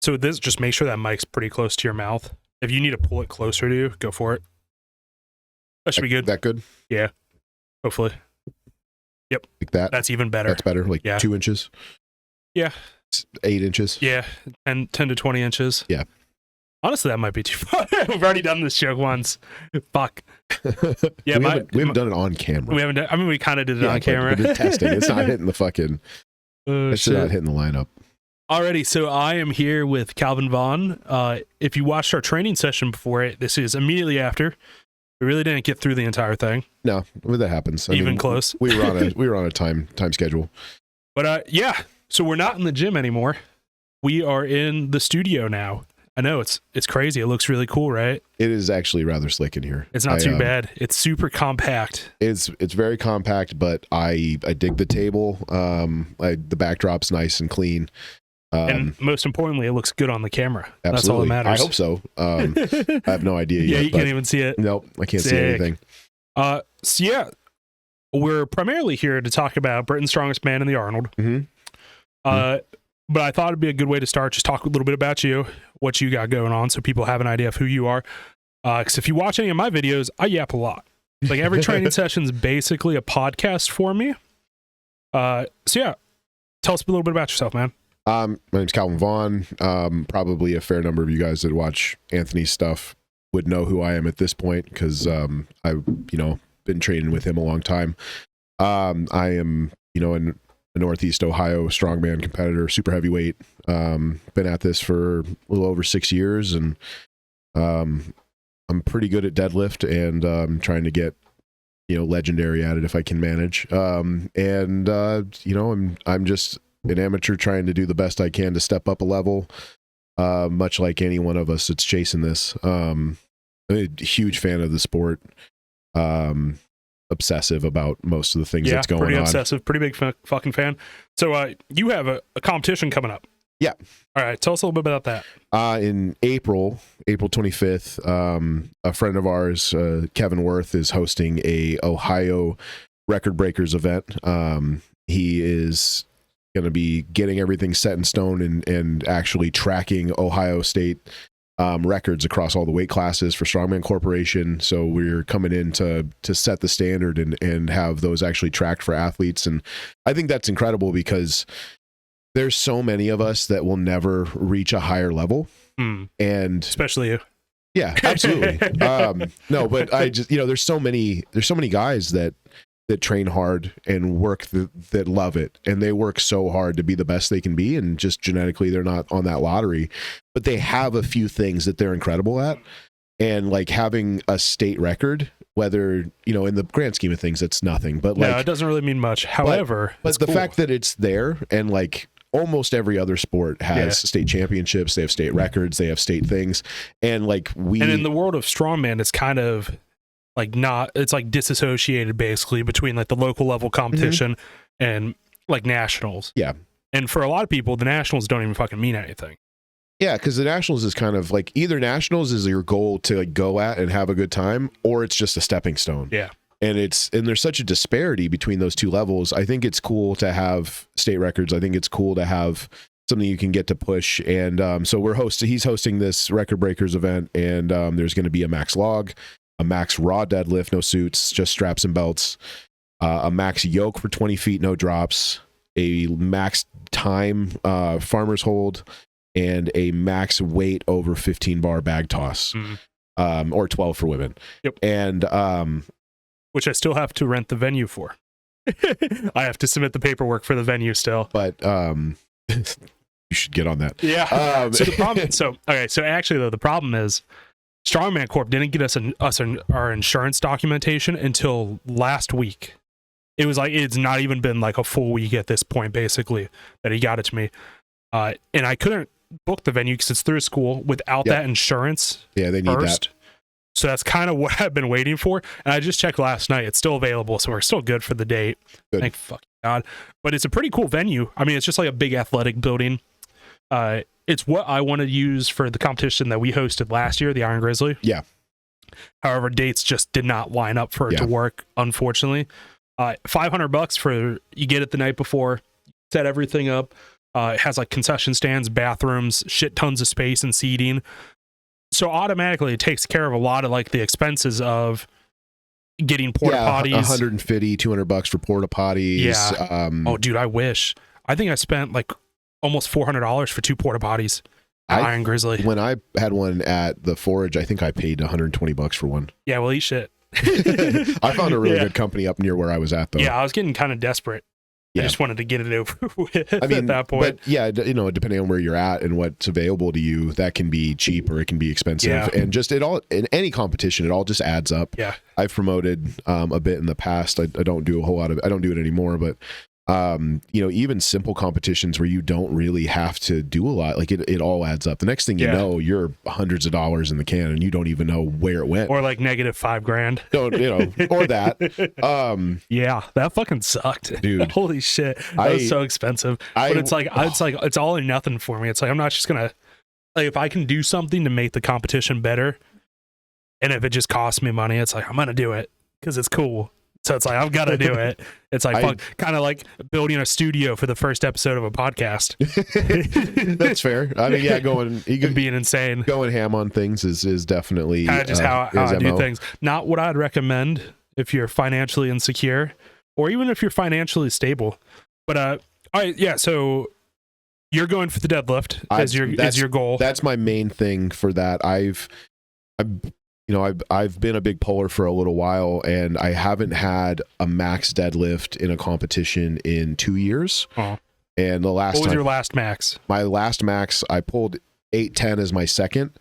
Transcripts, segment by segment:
So this, just make sure that mic's pretty close to your mouth. If you need to pull it closer to you, go for it. That should be good. That good? Yeah. Hopefully. Yep. Like that? That's even better. That's better. Like 2 inches? Yeah. 8 inches? Yeah. 10 to 20 inches. Yeah. Honestly, that might be too far. We've already done this joke once. Fuck. Yeah, we haven't done it on camera. We haven't done, I mean, we kind of did it on camera. We did testing. It's not hitting the fucking... it's not hitting the lineup. Alrighty, so I am here with Calvin Vaughn. If you watched our training session before it, this is immediately after. We really didn't get through the entire thing. No, that happens. I mean, close. We were on a time schedule. But yeah, so we're not in the gym anymore. We are in the studio now. I know it's crazy. It looks really cool, right? It is actually rather slick in here. It's not too bad. It's super compact. It's very compact, but I dig the table. The backdrop's nice and clean. And most importantly, it looks good on the camera. Absolutely. That's all that matters. I hope so. I have no idea yet. Yeah, you can't even see it. Nope, I can't see anything. So yeah, we're primarily here to talk about Britain's Strongest Man in the Arnold. Mm-hmm. But I thought it'd be a good way to start. Just talk a little bit about you, what you got going on, so people have an idea of who you are. Because if you watch any of my videos, I yap a lot. Like every training session is basically a podcast for me. So yeah, tell us a little bit about yourself, man. My name's Calvin Vaughn. Probably a fair number of you guys that watch Anthony's stuff would know who I am at this point because I've been training with him a long time. I am in a Northeast Ohio strongman competitor, super heavyweight. Been at this for a little over 6 years, and I'm pretty good at deadlift, and I'm trying to get legendary at it if I can manage. I'm just an amateur trying to do the best I can to step up a level, much like any one of us that's chasing this. I'm a huge fan of the sport, obsessive about most of the things that's going on. Pretty obsessive, pretty big fucking fan. So you have a competition coming up. Yeah. All right, tell us a little bit about that. In April 25th, a friend of ours, Kevin Worth, is hosting a Ohio Record Breakers event. He is going to be getting everything set in stone and actually tracking Ohio State records across all the weight classes for Strongman Corporation. So we're coming in to set the standard and have those actually tracked for athletes. And I think that's incredible because there's so many of us that will never reach a higher level. And especially you. Yeah, absolutely. No, but I just, there's so many guys that train hard and work that love it, and they work so hard to be the best they can be, and just genetically they're not on that lottery, but they have a few things that they're incredible at, and like having a state record, whether in the grand scheme of things it's nothing, but it doesn't really mean much. However, but the fact that it's there, and like almost every other sport has state championships, they have state records, they have state things, and like and in the world of strongman, it's kind of like it's like disassociated basically between like the local level competition and like nationals. Yeah. And for a lot of people, the nationals don't even fucking mean anything. Yeah, because the nationals is kind of like either nationals is your goal to like go at and have a good time, or it's just a stepping stone. Yeah. And there's such a disparity between those two levels. I think it's cool to have state records. I think it's cool to have something you can get to push. And so he's hosting this Record Breakers event, and there's going to be a max log, a max raw deadlift, no suits, just straps and belts, a max yoke for 20 feet, no drops, a max time farmer's hold, and a max weight over 15 bar bag toss, or 12 for women. Yep. And which I still have to rent the venue for. I have to submit the paperwork for the venue still. But you should get on that. Yeah. So the problem. So actually though, the problem is Strongman Corp didn't get us our insurance documentation until last week. It was like it's not even been like a full week at this point, basically, that he got it to me, and I couldn't book the venue because it's through school without that insurance. Yeah, they need first. that. So that's kind of what I've been waiting for, and I just checked last night; it's still available, so we're still good for the date. Good. Thank fucking God! But it's a pretty cool venue. I mean, it's just like a big athletic building. It's what I want to use for the competition that we hosted last year, the Iron Grizzly. Yeah. However, dates just did not line up for it to work, unfortunately. $500 for you get it the night before, set everything up. It has like concession stands, bathrooms, shit tons of space and seating. So automatically it takes care of a lot of like the expenses of getting porta potties. 150, $200 for porta potties. Yeah. Oh, dude, I wish. I think I spent like almost $400 for 2 porta potties at Iron Grizzly. When I had one at the Forge, I think I paid $120 for one. Yeah, well, eat shit. I found a really good company up near where I was at, though. Yeah, I was getting kind of desperate. I just wanted to get it over with at that point. But yeah, depending on where you're at and what's available to you, that can be cheap or it can be expensive. Yeah. And just it all, in any competition, it all just adds up. Yeah. I've promoted a bit in the past. I don't do a whole lot of, I don't do it anymore, but even simple competitions where you don't really have to do a lot, like it all adds up. The next thing you know, you're hundreds of dollars in the can and you don't even know where it went. Or like negative $5,000. Or that. Yeah, that fucking sucked, dude. Holy shit, that was so expensive. But it's all or nothing for me. It's like I'm not just gonna, like, if I can do something to make the competition better, and if it just costs me money, it's like I'm gonna do it because it's cool. So it's like, I've got to do it. It's like kind of like building a studio for the first episode of a podcast. That's fair. I mean, yeah, being insane. Going ham on things is definitely kind of just how I do things. Not what I'd recommend if you're financially insecure or even if you're financially stable. But all right, yeah, so you're going for the deadlift as your goal. That's my main thing for that. I've been a big puller for a little while, and I haven't had a max deadlift in a competition in 2 years. Oh. And what was your last max? My last max, I pulled 810 as my second.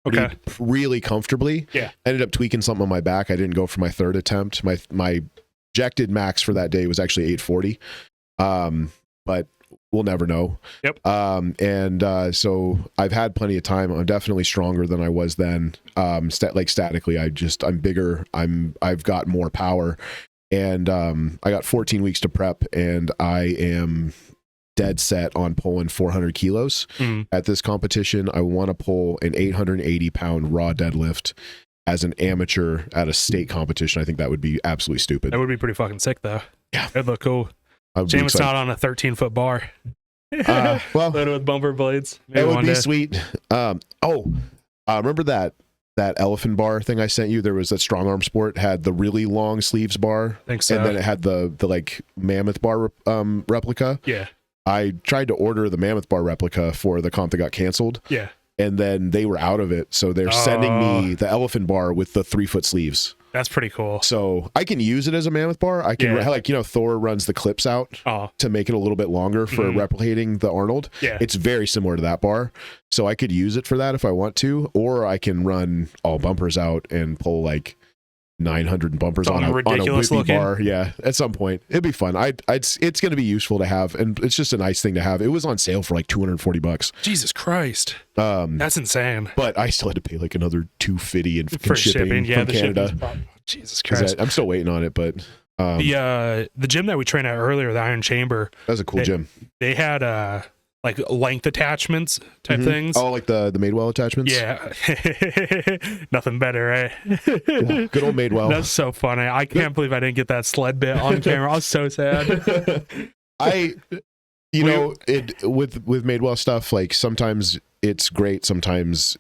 Okay. Really comfortably. Yeah. Ended up tweaking something on my back. I didn't go for my third attempt. My projected max for that day was actually 840. But we'll never know. Yep. So I've had plenty of time. I'm definitely stronger than I was then. Statically, I'm bigger. I've got more power, and I got 14 weeks to prep, and I am dead set on pulling 400 kilos at this competition. I want to pull an 880 pound raw deadlift as an amateur at a state competition. I think that would be absolutely stupid. That would be pretty fucking sick, though. Yeah, it'd look cool. Shame it's not on a 13-foot bar. Well, loaded with bumper blades. Maybe that would be sweet. Remember that elephant bar thing I sent you? There was that strong arm sport had the really long sleeves bar. I think so. And then it had the like mammoth bar replica. Yeah. I tried to order the mammoth bar replica for the comp that got canceled. Yeah. And then they were out of it, so they're sending me the elephant bar with the 3-foot sleeves. That's pretty cool. So I can use it as a mammoth bar. I can Thor runs the clips out to make it a little bit longer for replicating the Arnold. Yeah. It's very similar to that bar. So I could use it for that if I want to, or I can run all bumpers out and pull like 900 bumpers on a whippy bar. Yeah, at some point it'd be fun. It's going to be useful to have, and it's just a nice thing to have. It was on sale for like $240. Jesus Christ, that's insane. But I still had to pay like another $250 and for shipping from Canada. Jesus Christ, I'm still waiting on it. But the gym that we trained at earlier, the Iron Chamber, that was a cool gym. They had like length attachments type things. Oh, like the Madewell attachments? Yeah. Nothing better, right? Yeah, good old Madewell. That's so funny. I can't believe I didn't get that sled bit on camera. I was so sad. With Madewell stuff, like sometimes it's great, sometimes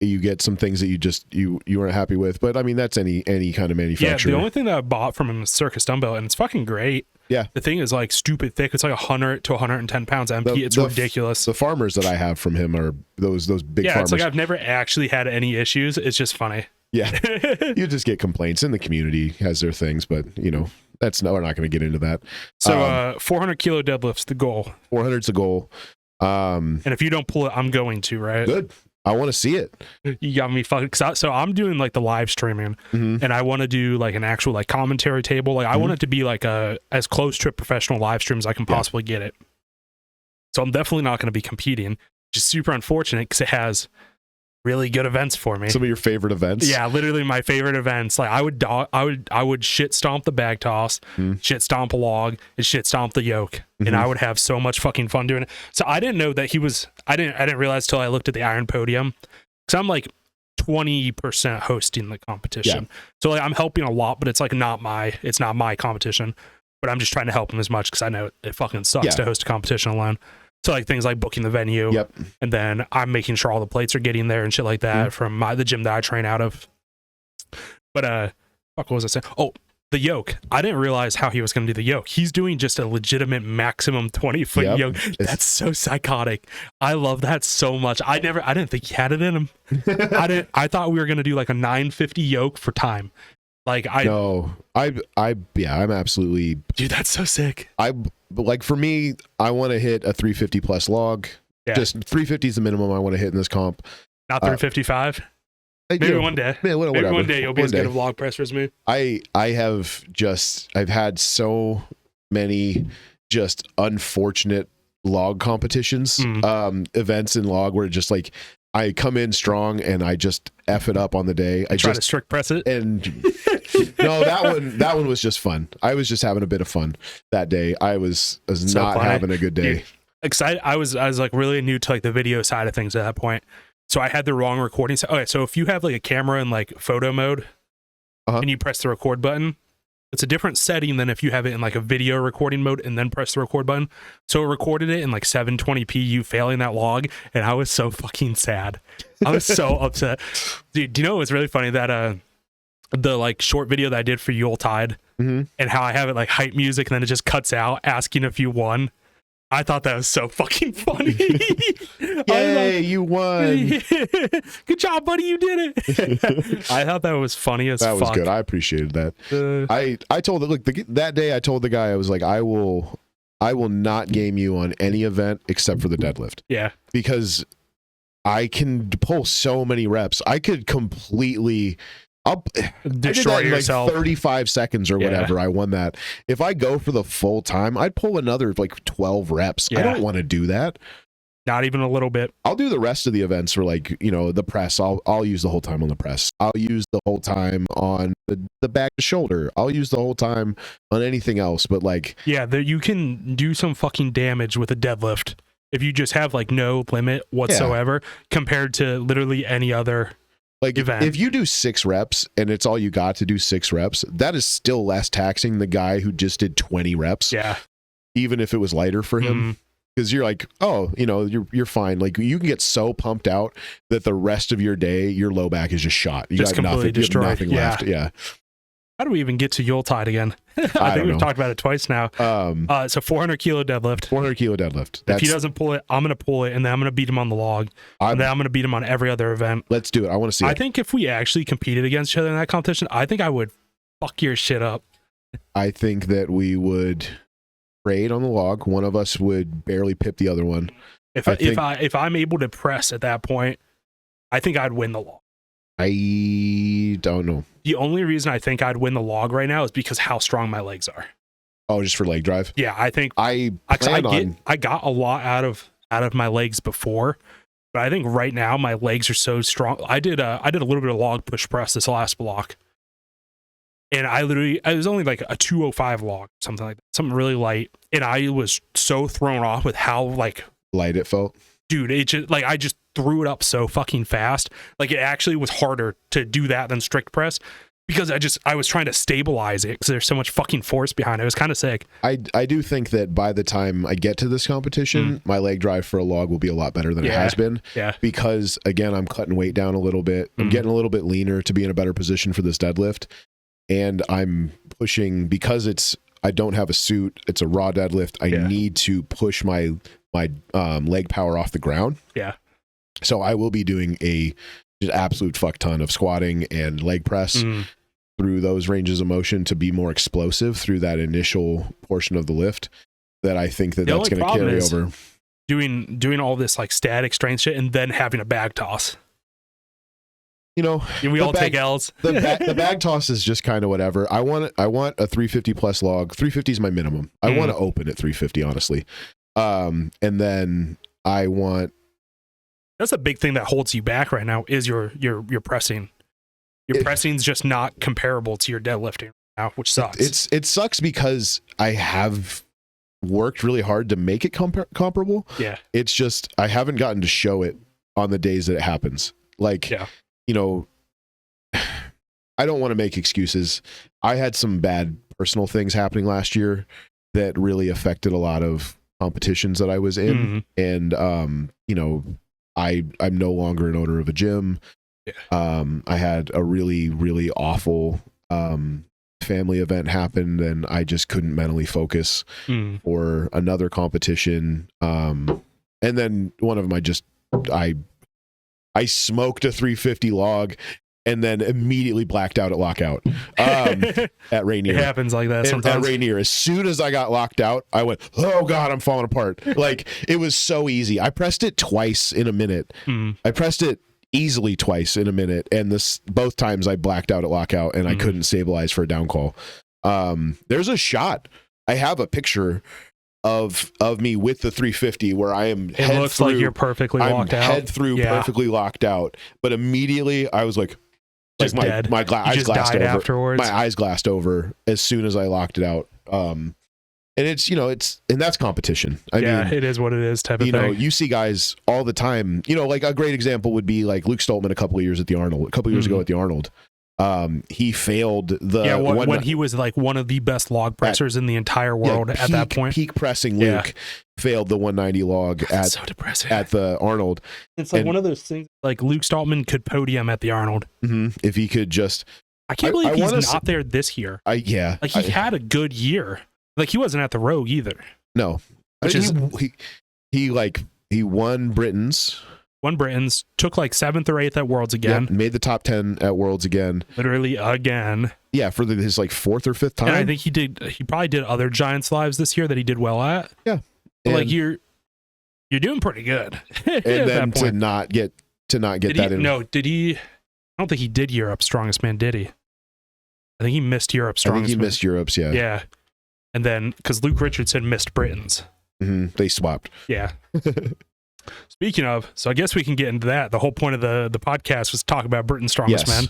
you get some things that you weren't happy with. But I mean, that's any kind of manufacturer. Yeah, the only thing that I bought from him is Circus Dumbbell, and it's fucking great. Yeah. The thing is like stupid thick. It's like 100 to 110 pounds MP. It's ridiculous. The farmers that I have from him are those big farmers. Yeah, it's like I've never actually had any issues. It's just funny. Yeah. You just get complaints, and the community has their things, but we're not going to get into that. So 400 kilo deadlifts the goal. 400's the goal. And if you don't pull it, I'm going to, right? Good. I want to see it. You got me fucking. So I'm doing like the live streaming, and I want to do like an actual like commentary table. Like I want it to be like as close to a professional live stream as I can possibly get it. So I'm definitely not going to be competing, which is super unfortunate because it has really good events for me. Some of your favorite events? Yeah, literally my favorite events. Like I would shit stomp the bag toss, shit stomp a log, and shit stomp the yoke, and I would have so much fucking fun doing it. So I didn't know that he was. I didn't realize till I looked at the Iron Podium, because I'm like 20% hosting the competition. Yeah. So like I'm helping a lot, but it's like not my competition. But I'm just trying to help him as much because I know it fucking sucks to host a competition alone. So like things like booking the venue. Yep. And then I'm making sure all the plates are getting there and shit like that from the gym that I train out of. But fuck, what was I saying? Oh, the yoke. I didn't realize how he was going to do the yoke. He's doing just a legitimate maximum 20-foot yoke. That's so psychotic. I love that so much. I didn't think he had it in him. I thought we were going to do like a 950 yoke for time. Like I'm absolutely, dude, that's so sick. Like for me, I want to hit a 350 plus log. Yeah. Just 350 is the minimum I want to hit in this comp. Not 355. Maybe one day. Yeah, whatever. Maybe one day you'll be as good a vlog presser as me. I've had so many just unfortunate log competitions, events in log where just like I come in strong and I just F it up on the day. I try to strict press it. And no, that one was just fun. I was just having a bit of fun that day. I was so not funny. Having a good day. Dude, excited. I was like really new to like the video side of things at that point. So I had the wrong recording. Okay, so if you have like a camera in like photo mode and you press the record button, it's a different setting than if you have it in like a video recording mode and then press the record button. So it recorded it in like 720p, you failing that log, and I was so fucking sad. I was so upset. Dude, do you know what was really funny? That the like short video that I did for Yuletide and how I have it like hype music and then it just cuts out asking if you won. I thought that was so fucking funny. Yay, you won. Good job, buddy. You did it. I thought that was funny as fuck. That was good. I appreciated that. I told it, look, that day I told the guy, I was like, I will not game you on any event except for the deadlift. Yeah. Because I can pull so many reps. I could completely... I'll destroy yourself. Like 35 seconds or whatever. I won that. If I go for the full time, I'd pull another like 12 reps. I don't want to do that. Not even a little bit. I'll do the rest of the events for like, you know, the press. I'll use the whole time on the press. I'll use the whole time on the back to shoulder. I'll use the whole time on anything else. But like, yeah, you can do some fucking damage with a deadlift if you just have like no limit whatsoever compared to literally any other. Like if you do 6 reps and it's all you got to do 6 reps, that is still less taxing the guy who just did 20 reps. Yeah. Even if it was lighter for him. Because you're like, oh, you know, you're fine. Like you can get so pumped out that the rest of your day, your low back is just shot. You just got nothing, destroyed. You have nothing left. Yeah. How do we even get to Yuletide again? I think we've talked about it twice now. So 400 kilo deadlift. 400 kilo deadlift. If he doesn't pull it, I'm going to pull it, and then I'm going to beat him on the log. And then I'm going to beat him on every other event. Let's do it. I want to see it. I think if we actually competed against each other in that competition, I think I would fuck your shit up. I think that we would trade on the log. One of us would barely pip the other one. If I'm able to press at that point, I think I'd win the log. I don't know. The only reason I think I'd win the log right now is because how strong my legs are. Oh, just for leg drive? Yeah, I think I got a lot out of my legs before, but I think right now my legs are so strong. I did a little bit of log push press this last block, and it was only like a 205 log, something like that, something really light, and I was so thrown off with how like light it felt. Dude, it just like I just threw it up so fucking fast. Like it actually was harder to do that than strict press because I was trying to stabilize it because there's so much fucking force behind it. It was kind of sick. I do think that by the time I get to this competition, my leg drive for a log will be a lot better than it has been. Yeah. Because again, I'm cutting weight down a little bit. I'm getting a little bit leaner to be in a better position for this deadlift. And I'm pushing because I don't have a suit. It's a raw deadlift. I need to push my leg power off the ground. Yeah. So I will be doing just absolute fuck ton of squatting and leg press through those ranges of motion to be more explosive through that initial portion of the lift. That I think that's going to carry over. Doing all this like static strength shit and then having a bag toss. You know, we all take L's. The bag toss is just kind of whatever. I want a 350 plus log. 350 is my minimum. I want to open at 350, honestly. And then I want. That's a big thing that holds you back right now is your pressing. Your pressing's just not comparable to your deadlifting now, which sucks. It sucks because I have worked really hard to make it comparable. Yeah. It's just I haven't gotten to show it on the days that it happens. Like, you know, I don't want to make excuses. I had some bad personal things happening last year that really affected a lot of competitions that I was in, and I'm no longer an owner of a gym. Yeah. I had a really, really awful family event happen, and I just couldn't mentally focus for another competition. And then one of them, I smoked a 350 log and then immediately blacked out at lockout at Rainier. It happens like that sometimes. At Rainier, as soon as I got locked out, I went, oh God, I'm falling apart. Like, it was so easy. I pressed it twice in a minute. I pressed it easily twice in a minute, and both times I blacked out at lockout, and I couldn't stabilize for a down call. There's a shot. I have a picture of me with the 350 where I am it looks like you're perfectly locked out. Head through, perfectly locked out. But immediately I was like my eyes glassed over afterwards. My eyes glassed over as soon as I locked it out. And it's and that's competition. I mean, it is what it is type of thing. You see guys all the time. Like a great example would be like Luke Stoltman a couple of years ago at the Arnold. He failed when he was like one of the best log pressers in the entire world at that point. Peak pressing Luke failed the 190 log at the Arnold. It's like one of those things like Luke Stoltman could podium at the Arnold if he could just. I can't believe he's not there this year. He had a good year. Like, he wasn't at the Rogue either. No, he won Britain's. Took like 7th or 8th at Worlds again. Made the top 10 at Worlds again. Literally again. Yeah, for his like 4th or 5th time. And I think he probably did other Giants lives this year that he did well at. Yeah. But like you're doing pretty good. And then to not get that in. No, did he? I don't think he did Europe's Strongest Man, did he? I think he missed Europe's Strongest Man. I think he missed Europe's, yeah. Yeah. And then, because Luke Richardson missed Britain's. They swapped. Yeah. Speaking of, so I guess we can get into that. The whole point of the podcast was to talk about Britain's Strongest Man.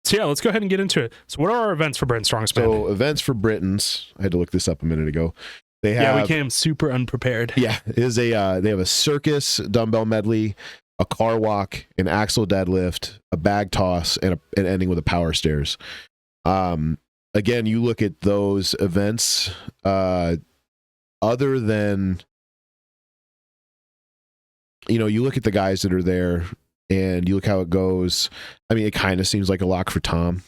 So yeah, let's go ahead and get into it. So what are our events for Britain's Strongest Man? So events for Britain's, I had to look this up a minute ago. We came super unprepared. Yeah, they have a circus dumbbell medley, a car walk, an axle deadlift, a bag toss, and ending with a power stairs. Again, you look at those events, other than, you look at the guys that are there and you look how it goes. I mean, it kind of seems like a lock for Tom.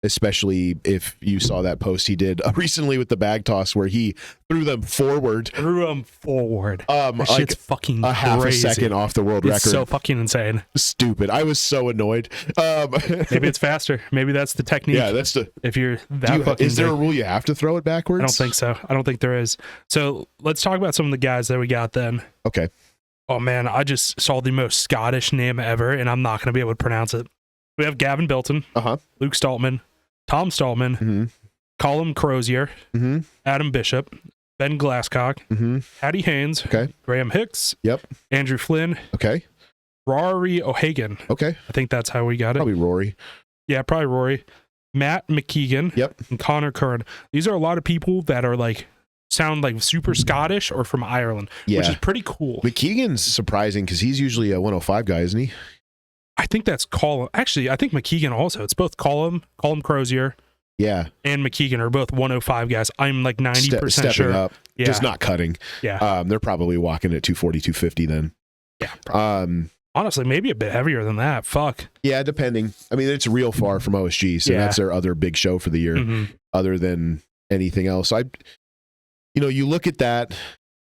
Especially if you saw that post he did recently with the bag toss where he threw them forward. That shit's fucking crazy. Half a second off the world record. It's so fucking insane. Stupid. I was so annoyed. Maybe it's faster. Maybe that's the technique. Yeah, that's if you're that fucking is there a rule you have to throw it backwards? I don't think so. I don't think there is. So let's talk about some of the guys that we got then. Okay. Oh man, I just saw the most Scottish name ever, and I'm not going to be able to pronounce it. We have Gavin Bilton, Luke Stoltman, Tom Stoltman, Colin Crozier, Adam Bishop, Ben Glasscock, Hattie Haynes, Graham Hicks, Andrew Flynn, Rory O'Hagan. I think that's how we got it. Probably Rory. Yeah, probably Rory. Matt McKeegan, and Connor Curran. These are a lot of people that are like sound like super Scottish or from Ireland, which is pretty cool. McKeegan's surprising because he's usually a 105 guy, isn't he? I think that's Colin. Actually, I think McKeegan also. It's both Colin Crozier, and McKeegan are both 105 guys. I'm like 90% stepping sure. Up, just not cutting. Yeah, they're probably walking at 240, 250 then. Yeah. Honestly, maybe a bit heavier than that. Fuck. Yeah, depending. I mean, it's real far from OSG, so that's their other big show for the year, other than anything else. You look at that,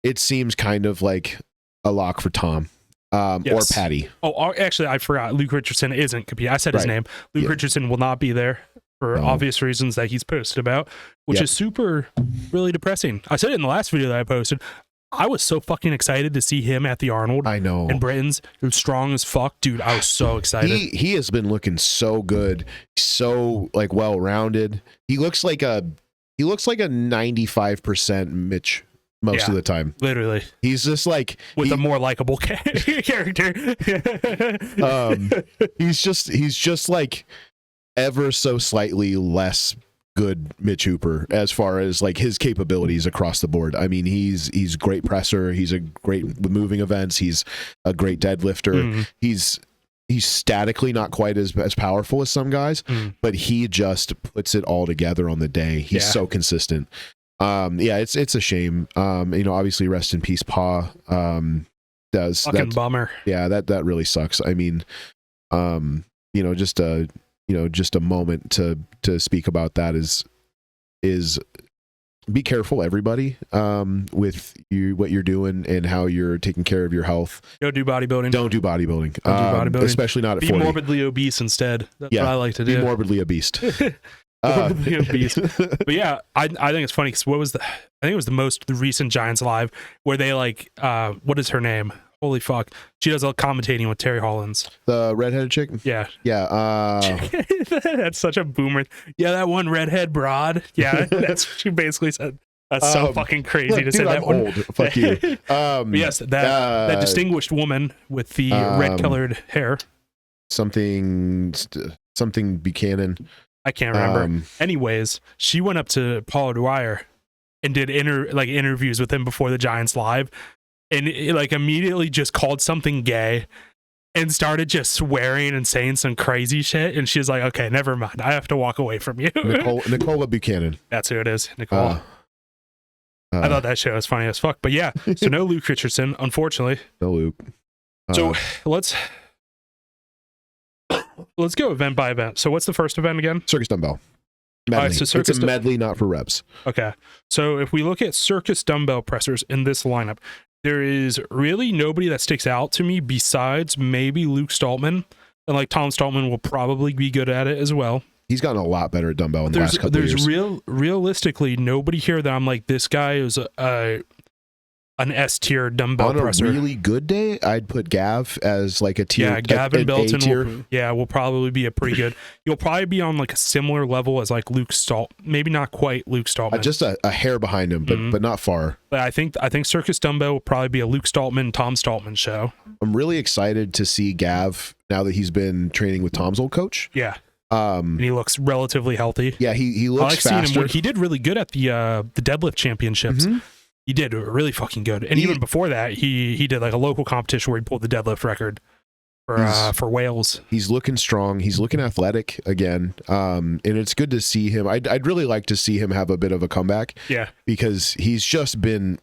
it seems kind of like a lock for Tom. Or Patty. Oh, actually, I forgot. Luke Richardson isn't competing. I said his name. Luke Richardson will not be there for obvious reasons that he's posted about, which is really depressing. I said it in the last video that I posted. I was so fucking excited to see him at the Arnold. I know. And Britain's. He was strong as fuck. Dude, I was so excited. He has been looking so good. So like well-rounded. He looks like a 95% Mitch most of the time. Literally. He's just like with a more likable character. He's just like ever so slightly less good Mitch Hooper as far as like his capabilities across the board. I mean, he's great presser. He's a great with moving events. He's a great deadlifter. He's statically not quite as powerful as some guys, but he just puts it all together on the day. He's so consistent. It's a shame. Obviously rest in peace, Pa. Fucking bummer. Yeah, that really sucks. I mean, just a moment to speak about that is be careful, everybody, with what you're doing and how you're taking care of your health. Don't do bodybuilding. Don't do bodybuilding. Especially not at 40. Be morbidly obese instead. That's what I like to do. Be morbidly obese. Morbidly obese. But yeah, I think it's funny because I think it was the recent Giants Live where they what is her name? Holy fuck. She does a commentating with Terry Hollins. The redheaded chick? Yeah. Yeah. That's such a boomer. Yeah, that one redhead broad. Yeah, that's what she basically said. That's so fucking crazy to say that. I'm old. Fuck you. Yes, that distinguished woman with the red-colored hair. Something Buchanan. I can't remember. Anyways, she went up to Paul Dwyer and did interviews with him before the Giants Live. And it, immediately just called something gay and started just swearing and saying some crazy shit. And she's like, okay, never mind. I have to walk away from you. Nicola Buchanan. That's who it is. Nicole. I thought that show was funny as fuck. But yeah, so no Luke Richardson, unfortunately. No Luke. So let's go event by event. So what's the first event again? Circus dumbbell. Medley. All right, so it's a medley, not for reps. Okay. So if we look at circus dumbbell pressers in this lineup, there is really nobody that sticks out to me besides maybe Luke Stoltman. And Tom Stoltman will probably be good at it as well. He's gotten a lot better at dumbbell in the last couple of years. There's realistically nobody here that I'm like, this guy is an S-tier dumbbell presser. On a really good day, I'd put Gav as a tier. Yeah, Gavin Belton will probably be a pretty good. You'll probably be on a similar level as Luke Stoltman. Maybe not quite Luke Stoltman. Just a hair behind him, but not far. But I think Circus Dumbbell will probably be a Luke Stoltman, Tom Stoltman show. I'm really excited to see Gav now that he's been training with Tom's old coach. Yeah. And he looks relatively healthy. Yeah, he looks faster. He did really good at the deadlift championships. Mm-hmm. He did really fucking good. And even before that, he did a local competition where he pulled the deadlift record for Wales. He's looking strong. He's looking athletic again. And it's good to see him. I'd really like to see him have a bit of a comeback. Yeah. Because he's just been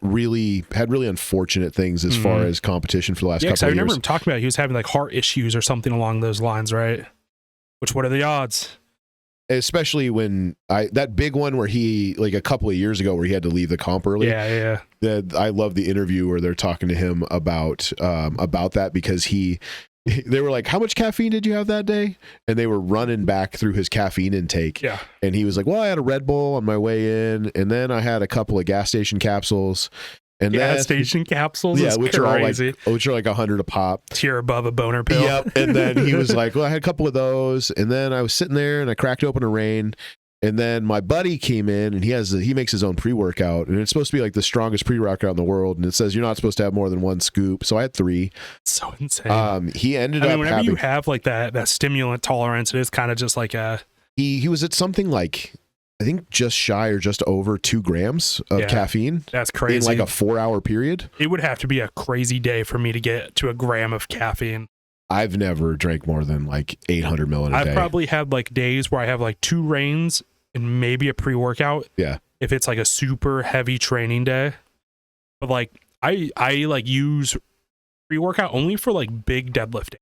had really unfortunate things as far as competition for the last couple of years. I remember him talking about he was having heart issues or something along those lines, right? What are the odds? Especially when that big one where he a couple of years ago where he had to leave the comp early. Yeah. I love the interview where they're talking to him about that because they were like, how much caffeine did you have that day? And they were running back through his caffeine intake. Yeah. And he was like, well, I had a Red Bull on my way in, and then I had a couple of gas station capsules. And gas station capsules, which crazy. are 100 a pop, tier above a boner pill. Yep. And then he was like, "Well, I had a couple of those," and then I was sitting there and I cracked open a Reign, and then my buddy came in and he makes his own pre-workout, and it's supposed to be the strongest pre-workout in the world, and it says you're not supposed to have more than one scoop. So I had 3. So insane. He ended up whenever you have that stimulant tolerance, it is kind of just he was at something I think just shy or just over 2 grams of caffeine. That's crazy. In a 4-hour period. It would have to be a crazy day for me to get to a gram of caffeine. I've never drank more than 800 ml in a day. I've probably had days where I have 2 Reigns and maybe a pre-workout. Yeah. If it's a super heavy training day. But I use pre-workout only for big deadlifting.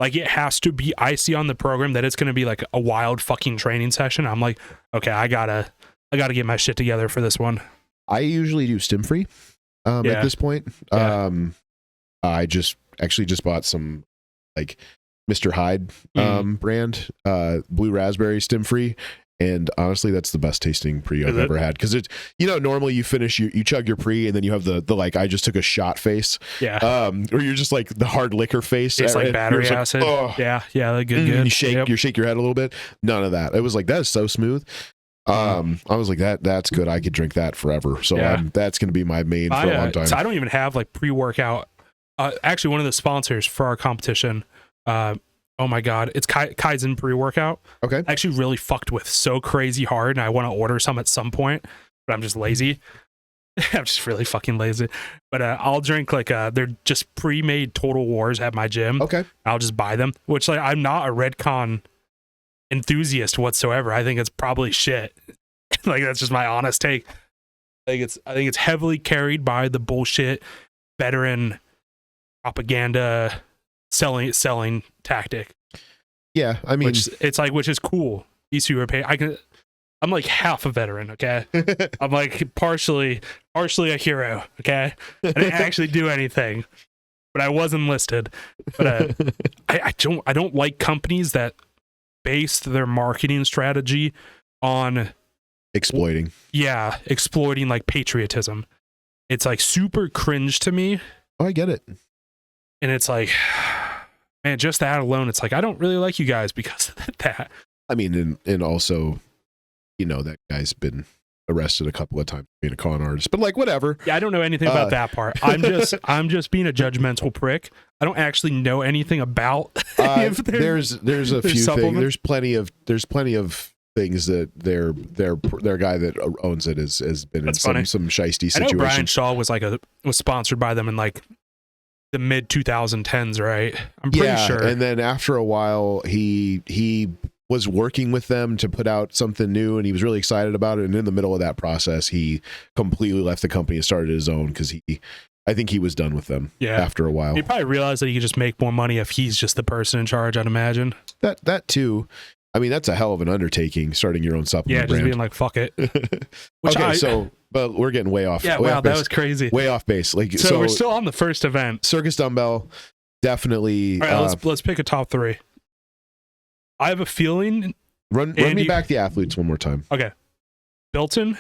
It has to be, I see on the program that it's going to be a wild fucking training session. I'm like, okay, I gotta get my shit together for this one. I usually do stim free at this point. Yeah. I just bought some Mr. Hyde brand, blue raspberry stim free. And honestly, that's the best tasting pre I've ever had. Because it's, normally you finish, you chug your pre, and then you have the I just took a shot face. Yeah. Or you're just the hard liquor face. It's battery acid. Oh. Yeah. Good. You shake your head a little bit. None of that. It was that is so smooth. I was like, that's good. I could drink that forever. So that's going to be my main for a long time. So I don't even have pre-workout. Actually, one of the sponsors for our competition, oh my God, it's Kaizen pre-workout. Okay. I actually really fucked with so crazy hard, and I want to order some at some point, but I'm just lazy. I'm just really fucking lazy. But I'll drink like they're just pre-made Total Wars at my gym. Okay. I'll just buy them, which like I'm not a Redcon enthusiast whatsoever. I think it's probably shit. Like that's just my honest take. I think it's heavily carried by the bullshit veteran propaganda selling tactic. Yeah, I mean, which is cool. These who are paid. I'm like half a veteran, okay? I'm like partially a hero, okay? I didn't actually do anything, but I was enlisted. But I don't like companies that base their marketing strategy on exploiting. Yeah, exploiting like patriotism. It's like super cringe to me. Oh, I get it. And it's like, man, just that alone, it's like I don't really like you guys because of that. I mean, and also, you know, that guy's been arrested a couple of times for being a con artist, but like whatever. Yeah, I don't know anything about that part. I'm just being a judgmental prick. I don't actually know anything about. There's a few things. There's plenty of things that their guy that owns it has been in some shiesty situation. I know Brian Shaw was sponsored by them in like the mid 2010s, right? I'm pretty sure. And then after a while, he was working with them to put out something new, and he was really excited about it. And in the middle of that process, he completely left the company and started his own because I think he was done with them. Yeah. After a while, he probably realized that he could just make more money if he's just the person in charge. I'd imagine that too. I mean, that's a hell of an undertaking, starting your own supplement brand. Yeah, just being like, fuck it. But we're getting way off. Yeah, wow, that was crazy. Way off base. Like, so we're still on the first event. Circus Dumbbell, definitely. All right, let's pick a top three. I have a feeling. Run me back the athletes one more time. Okay. Bilton,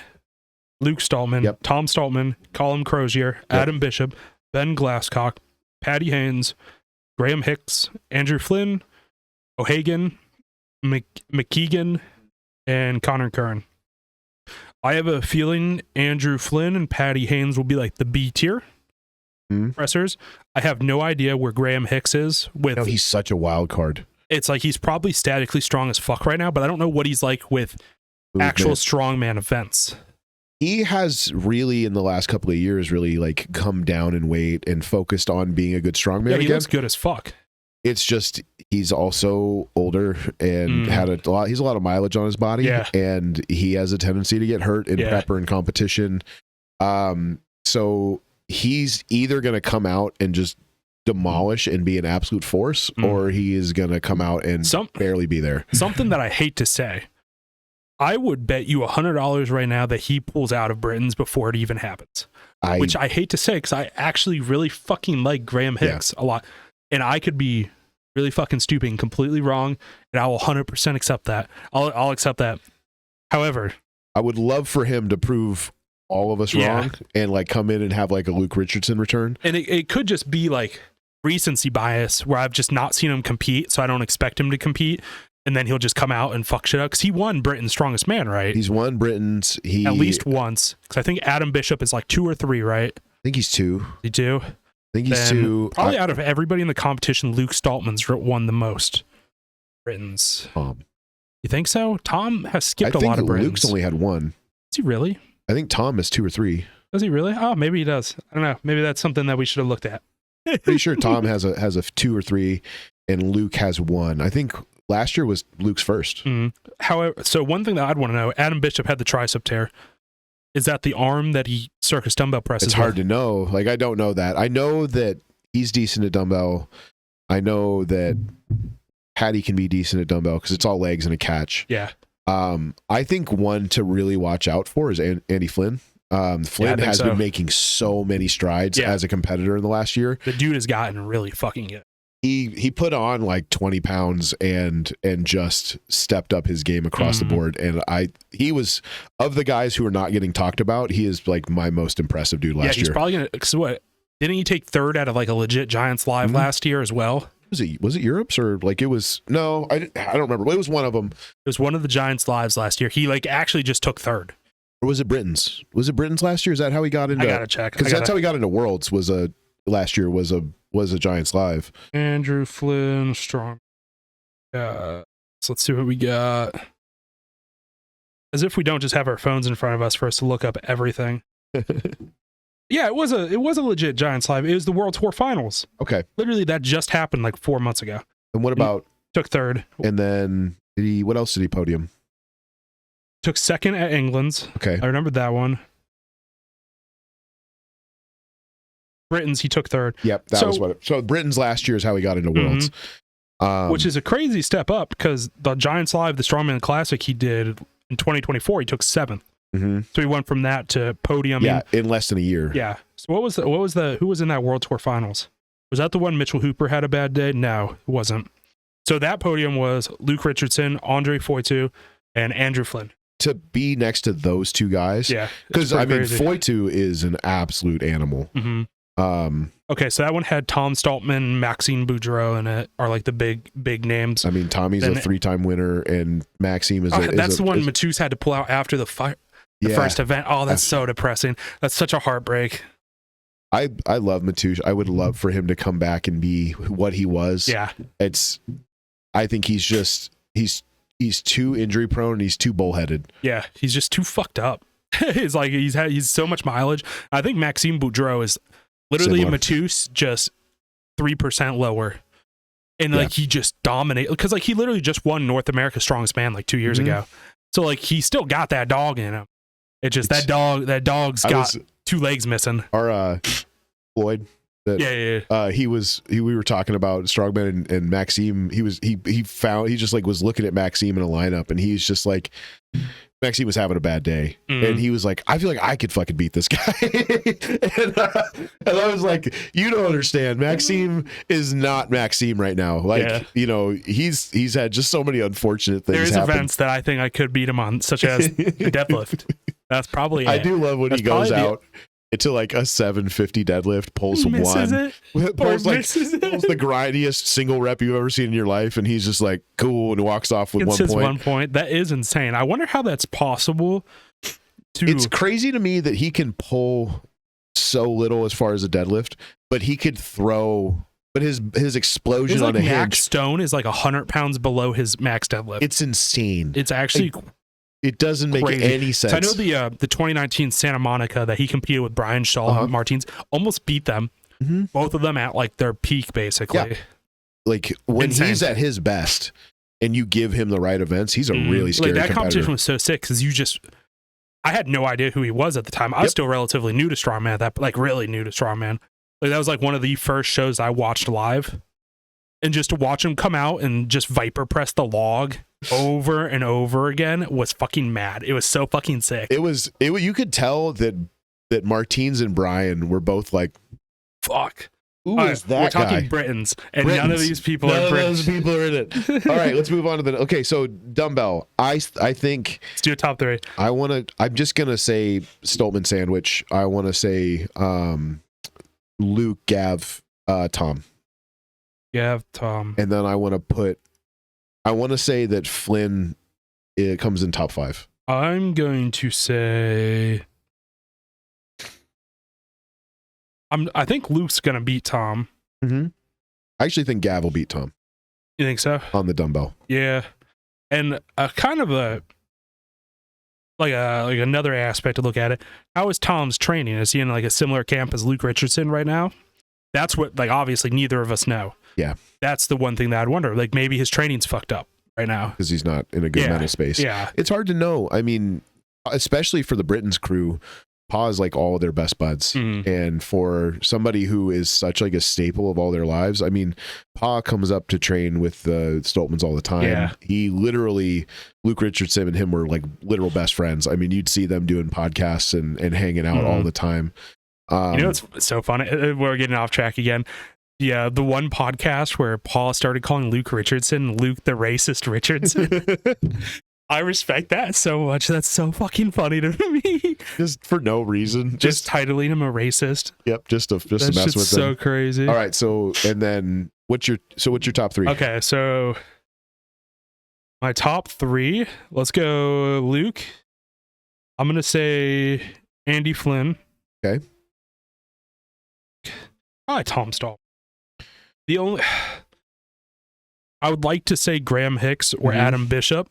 Luke Stoltman, Tom Stoltman, Colin Crozier, Adam Bishop, Ben Glasscock, Patty Haynes, Graham Hicks, Andrew Flynn, O'Hagan, McKeegan, and Connor Kern. I have a feeling Andrew Flynn and Patty Haynes will be like the B tier wrestlers. I have no idea where Graham Hicks is with. No, he's such a wild card. It's like he's probably statically strong as fuck right now, but I don't know what he's like with actual strongman events. He has really, in the last couple of years, really like come down in weight and focused on being a good strongman. Yeah, he looks good as fuck. It's just he's also older and he's a lot of mileage on his body, and he has a tendency to get hurt in prep or in competition. So he's either going to come out and just demolish and be an absolute force, or he is going to come out and barely be there. Something that I hate to say, I would bet you $100 right now that he pulls out of Britain's before it even happens. Which I hate to say because I actually really fucking like Graham Hicks a lot. And I could be really fucking stupid and completely wrong, and I will 100% accept that. I'll accept that. However, I would love for him to prove all of us wrong and like come in and have like a Luke Richardson return. And it could just be like recency bias where I've just not seen him compete, so I don't expect him to compete. And then he'll just come out and fuck shit up because he won Britain's Strongest Man, right? He's won Britain's. At least once, because I think Adam Bishop is like 2 or 3, right? I think he's 2. You do? I think he's 2. Probably out of everybody in the competition, Luke Stoltman's won the most Britain's. Tom. You think so? Tom has skipped a lot of Britain's. Luke's only had 1. Is he really? I think Tom has 2 or 3. Does he really? Oh, maybe he does. I don't know. Maybe that's something that we should have looked at. Pretty sure Tom has a 2 or 3, and Luke has 1. I think last year was Luke's first. However, so one thing that I'd want to know: Adam Bishop had the tricep tear. Is that the arm that he circus dumbbell presses? It's hard to know. Like, I don't know that. I know that he's decent at dumbbell. I know that Patty can be decent at dumbbell because it's all legs and a catch. Yeah. I think one to really watch out for is Andy Flynn. Flynn has been making so many strides as a competitor in the last year. The dude has gotten really fucking good. He put on like 20 pounds and just stepped up his game across the board. And he was, of the guys who are not getting talked about, he is like my most impressive dude last year. He's probably gonna. So what? Didn't he take 3rd out of like a legit Giants Live last year as well? Was it Europe's or like it was? No, I don't remember. It was one of them. It was one of the Giants Lives last year. He like actually just took 3rd. Or was it Britain's? Was it Britain's last year? Is that how he got into? I gotta check because that's how he got into Worlds. Last year was a Giants Live. Andrew Flynn strong. So let's see what we got. As if we don't just have our phones in front of us for us to look up everything. Yeah, it was a legit Giants Live. It was the World Tour Finals. Okay. Literally, that just happened like 4 months ago. And what about Took third. And then what else did he podium? Took second at England's. Okay. I remember that one. Britain's, he took third. Yep, that was what. So Britain's last year is how he got into Worlds, which is a crazy step up because the Giants Live, the Strongman Classic, he did in 2024. He took seventh. Mm-hmm. So he went from that to podium. Yeah, in less than a year. Yeah. So who was in that World Tour Finals? Was that the one Mitchell Hooper had a bad day? No, it wasn't. So that podium was Luke Richardson, Andre Foytu, and Andrew Flynn. To be next to those two guys, yeah, because I mean, Foytu is an absolute animal. Mm-hmm. Okay, so that one had Tom Stoltman, Maxime Boudreau in it, are like the big names. I mean, Tommy's a 3-time winner, and Maxime is. That's the one Matisse had to pull out after the first event. Oh, that's so depressing. That's such a heartbreak. I love Matoush. I would love for him to come back and be what he was. Yeah. I think he's too injury prone and he's too bullheaded. Yeah, he's just too fucked up. It's like he's so much mileage. I think Maxime Boudreau is literally Matoush, just 3% lower. And like he just dominated because like he literally just won North America's Strongest Man like 2 years ago. So like he still got that dog in him. It's just that dog's got two legs missing. Our Floyd. We were talking about Strongman and Maxime. He just like was looking at Maxime in a lineup, and he's just like, Maxime was having a bad day, and he was like, I feel like I could fucking beat this guy. and I was like, you don't understand. Maxime is not Maxime right now. Like, you know, he's had just so many unfortunate things. There's events that I think I could beat him on, such as the deadlift. That's probably it. I do love when he goes out into like a 750 deadlift, pulls one, pulls the grindiest single rep you've ever seen in your life, and he's just like cool and walks off with 1 point. That is insane. I wonder how that's possible. It's crazy to me that he can pull so little as far as a deadlift, but he could throw. But his explosion on a hinge. Max Stone is like 100 pounds below his max deadlift. It's insane. It's actually. It doesn't make any sense. So I know the 2019 Santa Monica that he competed with Brian Shaw and Martins almost beat them. Both of them at like their peak, basically. Yeah. Like when he's at his best and you give him the right events, he's a really scary that competitor. competition was so sick because I had no idea who he was at the time. I was still relatively new to Strongman, really new to Strongman. Like that was like one of the first shows I watched live. And just to watch him come out and just Viper press the log over and over again was fucking mad. It was so fucking sick. You could tell that Martins and Brian were both like, fuck. Who is that We're guy? talking Britons, and none of these people are British. Those people are in it. All right, let's move on to okay, so dumbbell. I think let's do a top three. I'm just gonna say Stoltman sandwich. I want to say Luke, Gav, Tom. Gav, Tom. And then I want to say that Flynn comes in top 5. I'm going to say I think Luke's gonna beat Tom. I actually think Gav will beat Tom. You think so? On the dumbbell. Yeah. And kind of another aspect to look at it. How is Tom's training? Is he in like a similar camp as Luke Richardson right now? That's what, like, obviously neither of us know. Yeah. That's the one thing that I'd wonder. Like, maybe his training's fucked up right now. Because he's not in a good mental space. Yeah. It's hard to know. I mean, especially for the Britons crew, Pa is like all of their best buds. And for somebody who is such like a staple of all their lives, I mean, Pa comes up to train with the Stoltmans all the time. Yeah. He literally, Luke Richardson and him were like literal best friends. I mean, you'd see them doing podcasts and hanging out all the time. It's so funny. We're getting off track again. Yeah, the one podcast where Paul started calling Luke Richardson Luke the racist Richardson. I respect that so much. That's so fucking funny to me. Just for no reason. Just titling him a racist. Yep, just to mess with him. So crazy. All right, so and then what's your top 3? Okay, so my top 3. Let's go Luke. I'm gonna say Andy Flynn. Okay. Probably Tom Stahl. I would like to say Graham Hicks or Adam Bishop,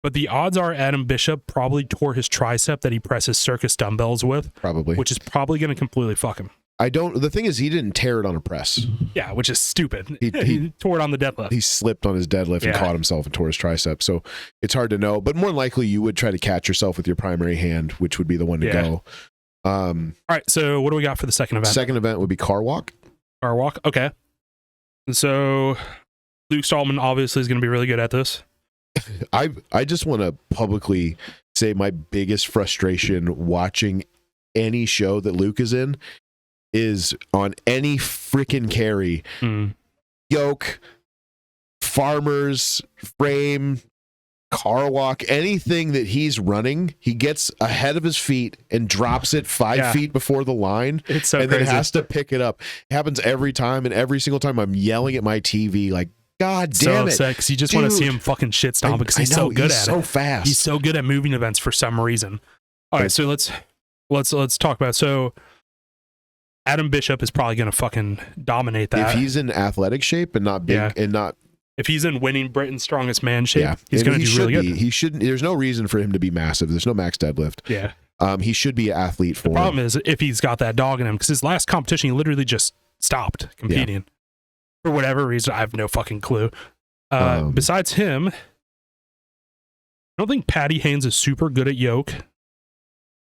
But the odds are Adam Bishop probably tore his tricep that he presses circus dumbbells with, Probably. which is probably going to completely fuck him. The thing is, he didn't tear it on a press. Yeah, which is stupid. He tore it on the deadlift. He slipped on his deadlift and caught himself and tore his tricep. So it's hard to know. But more than likely, you would try to catch yourself with your primary hand, which would be the one to go. All right, so what do we got for the second event? Second event would be car walk. Car walk, okay. So Luke Stallman obviously is going to be really good at this. I just want to publicly say my biggest frustration watching any show that Luke is in is on any freaking carry, yoke, farmers, frame, car walk, anything that he's running, he gets ahead of his feet and drops it 5 feet before the line. It's so and crazy. then has to pick it up. It happens every time, and every single time I'm yelling at my TV like, God damn it. So upset because you just want to see him fucking shit stomp because he's so good at it. He's so fast. He's so good at moving events for some reason. All right, so let's talk about it. So Adam Bishop is probably going to fucking dominate that. If he's in athletic shape and not big and not, if he's in winning Britain's strongest man shape, he's going to do really good. He shouldn't. There's no reason for him to be massive. There's no max deadlift. Yeah. He should be an athlete for. The problem is if he's got that dog in him, because his last competition he literally just stopped competing for whatever reason. I have no fucking clue. Besides him, I don't think Patty Haynes is super good at yoke.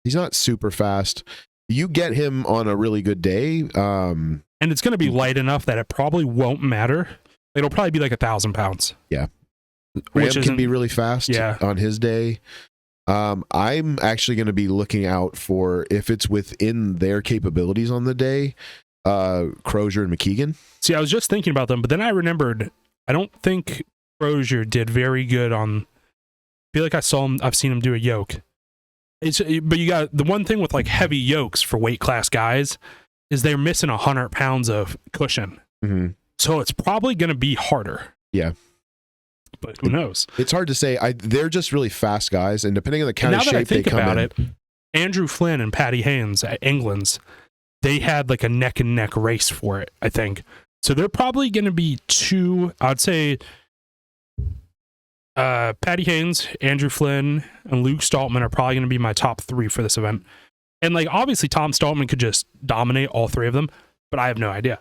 He's not super fast. You get him on a really good day, and it's going to be light enough that it probably won't matter. It'll probably be like 1,000 pounds. Yeah, Graham can be really fast. On his day. I'm actually going to be looking out for if it's within their capabilities on the day. Crozier and McKeegan. See, I was just thinking about them, but then I remembered I don't think Crozier did very good on. I feel like I've seen him do a yoke. But you got the one thing with like heavy yokes for weight class guys is they're missing 100 pounds of cushion. Mm-hmm. So it's probably going to be harder. Yeah. But who knows? It's hard to say. They're just really fast guys, and depending on the kind of shape they come in. Now that I think about it, Andrew Flynn and Patty Haynes at England's, they had like a neck and neck race for it, I think. So they're probably going to be I'd say Patty Haynes, Andrew Flynn, and Luke Stallman are probably going to be my top 3 for this event. And like obviously Tom Stallman could just dominate all 3 of them, but I have no idea.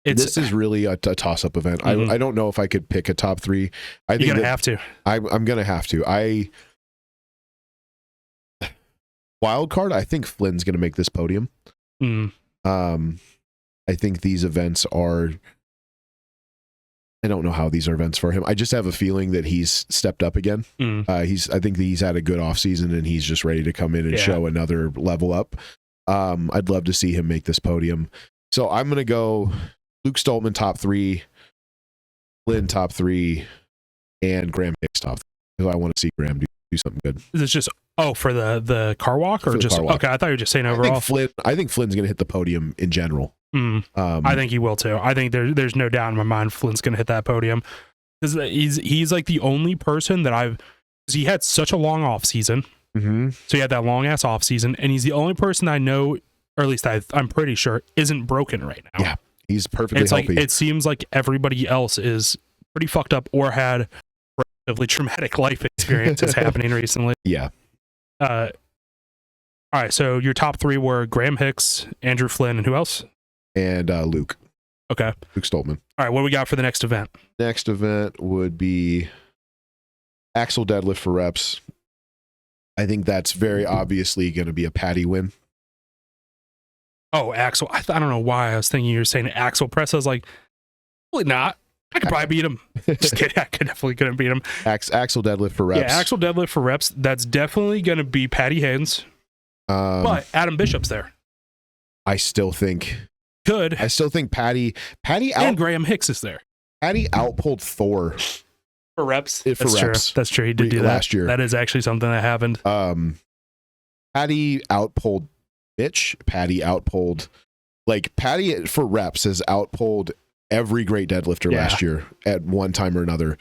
This is really a toss-up event. I don't know if I could pick a top 3. I think you're gonna have to. I'm gonna have to. Wild card. I think Flynn's gonna make this podium. I think these events are. I don't know how these are events for him. I just have a feeling that he's stepped up again. I think that he's had a good offseason and he's just ready to come in and show another level up. I'd love to see him make this podium. So I'm gonna go. Luke Stallman top 3, Flynn top 3, and Graham Hicks top 3. Because I want to see Graham do something good. Is this just for the car walk or just walk. Okay? I thought you were just saying overall. I think Flynn's going to hit the podium in general. I think he will too. I think there's no doubt in my mind Flynn's going to hit that podium because he's like the only person that he had such a long off season. So he had that long ass off season, and he's the only person I know, or at least I'm pretty sure, isn't broken right now. Yeah. He's perfectly it's healthy. Like, it seems like everybody else is pretty fucked up or had relatively traumatic life experiences happening recently. Yeah. All right. So your top 3 were Graham Hicks, Andrew Flynn, and who else? And Luke. Okay. Luke Stallman. All right. What do we got for the next event? Next event would be axle deadlift for reps. I think that's very obviously going to be a Patty win. Oh, Axel. I don't know why I was thinking you were saying Axel press. I was like, probably not. I could probably beat him. Just kidding. I definitely couldn't beat him. Axel deadlift for reps. Yeah, Axel deadlift for reps. That's definitely going to be Patty Haynes. But Adam Bishop's there. I still think Patty and Graham Hicks is there. Patty outpulled Thor for reps. That's true. That's true. He did do that last year. That is actually something that happened. Patty outpulled Mitch. Patty for reps has outpulled every great deadlifter last year at one time or another.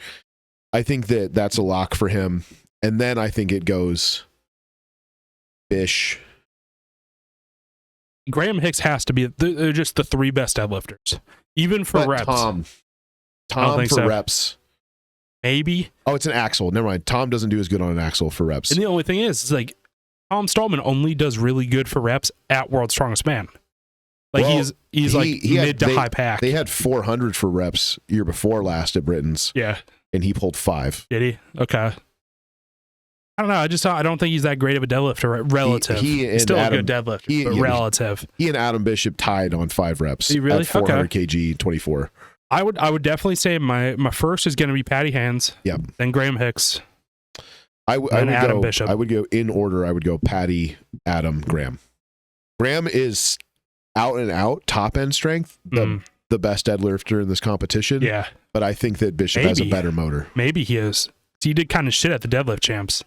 I think that's a lock for him. And then I think it goes Bish. Graham Hicks has to be. They're just the 3 best deadlifters, even for reps. Tom for reps. maybe. Oh, it's an axle. Never mind. Tom doesn't do as good on an axle for reps. And the only thing is like Tom Stallman only does really good for reps at World's Strongest Man. Like Well, he's like mid to high pack. They had 400 for reps year before last at Britain's. Yeah. And he pulled 5. Did he? Okay. I don't know. I don't think he's that great of a deadlifter relative. He's still a good deadlifter, but relative. He and Adam Bishop tied on 5 reps. He really? At 400 kg, 24. I would definitely say my first is going to be Patty Hands. Yep. Then Graham Hicks. Adam Bishop. I would go in order. I would go Patty, Adam, Graham. Graham is out and out top end strength. The best deadlifter in this competition. Yeah. But I think that Bishop has a better motor. Maybe he is. He did kind of shit at the deadlift champs.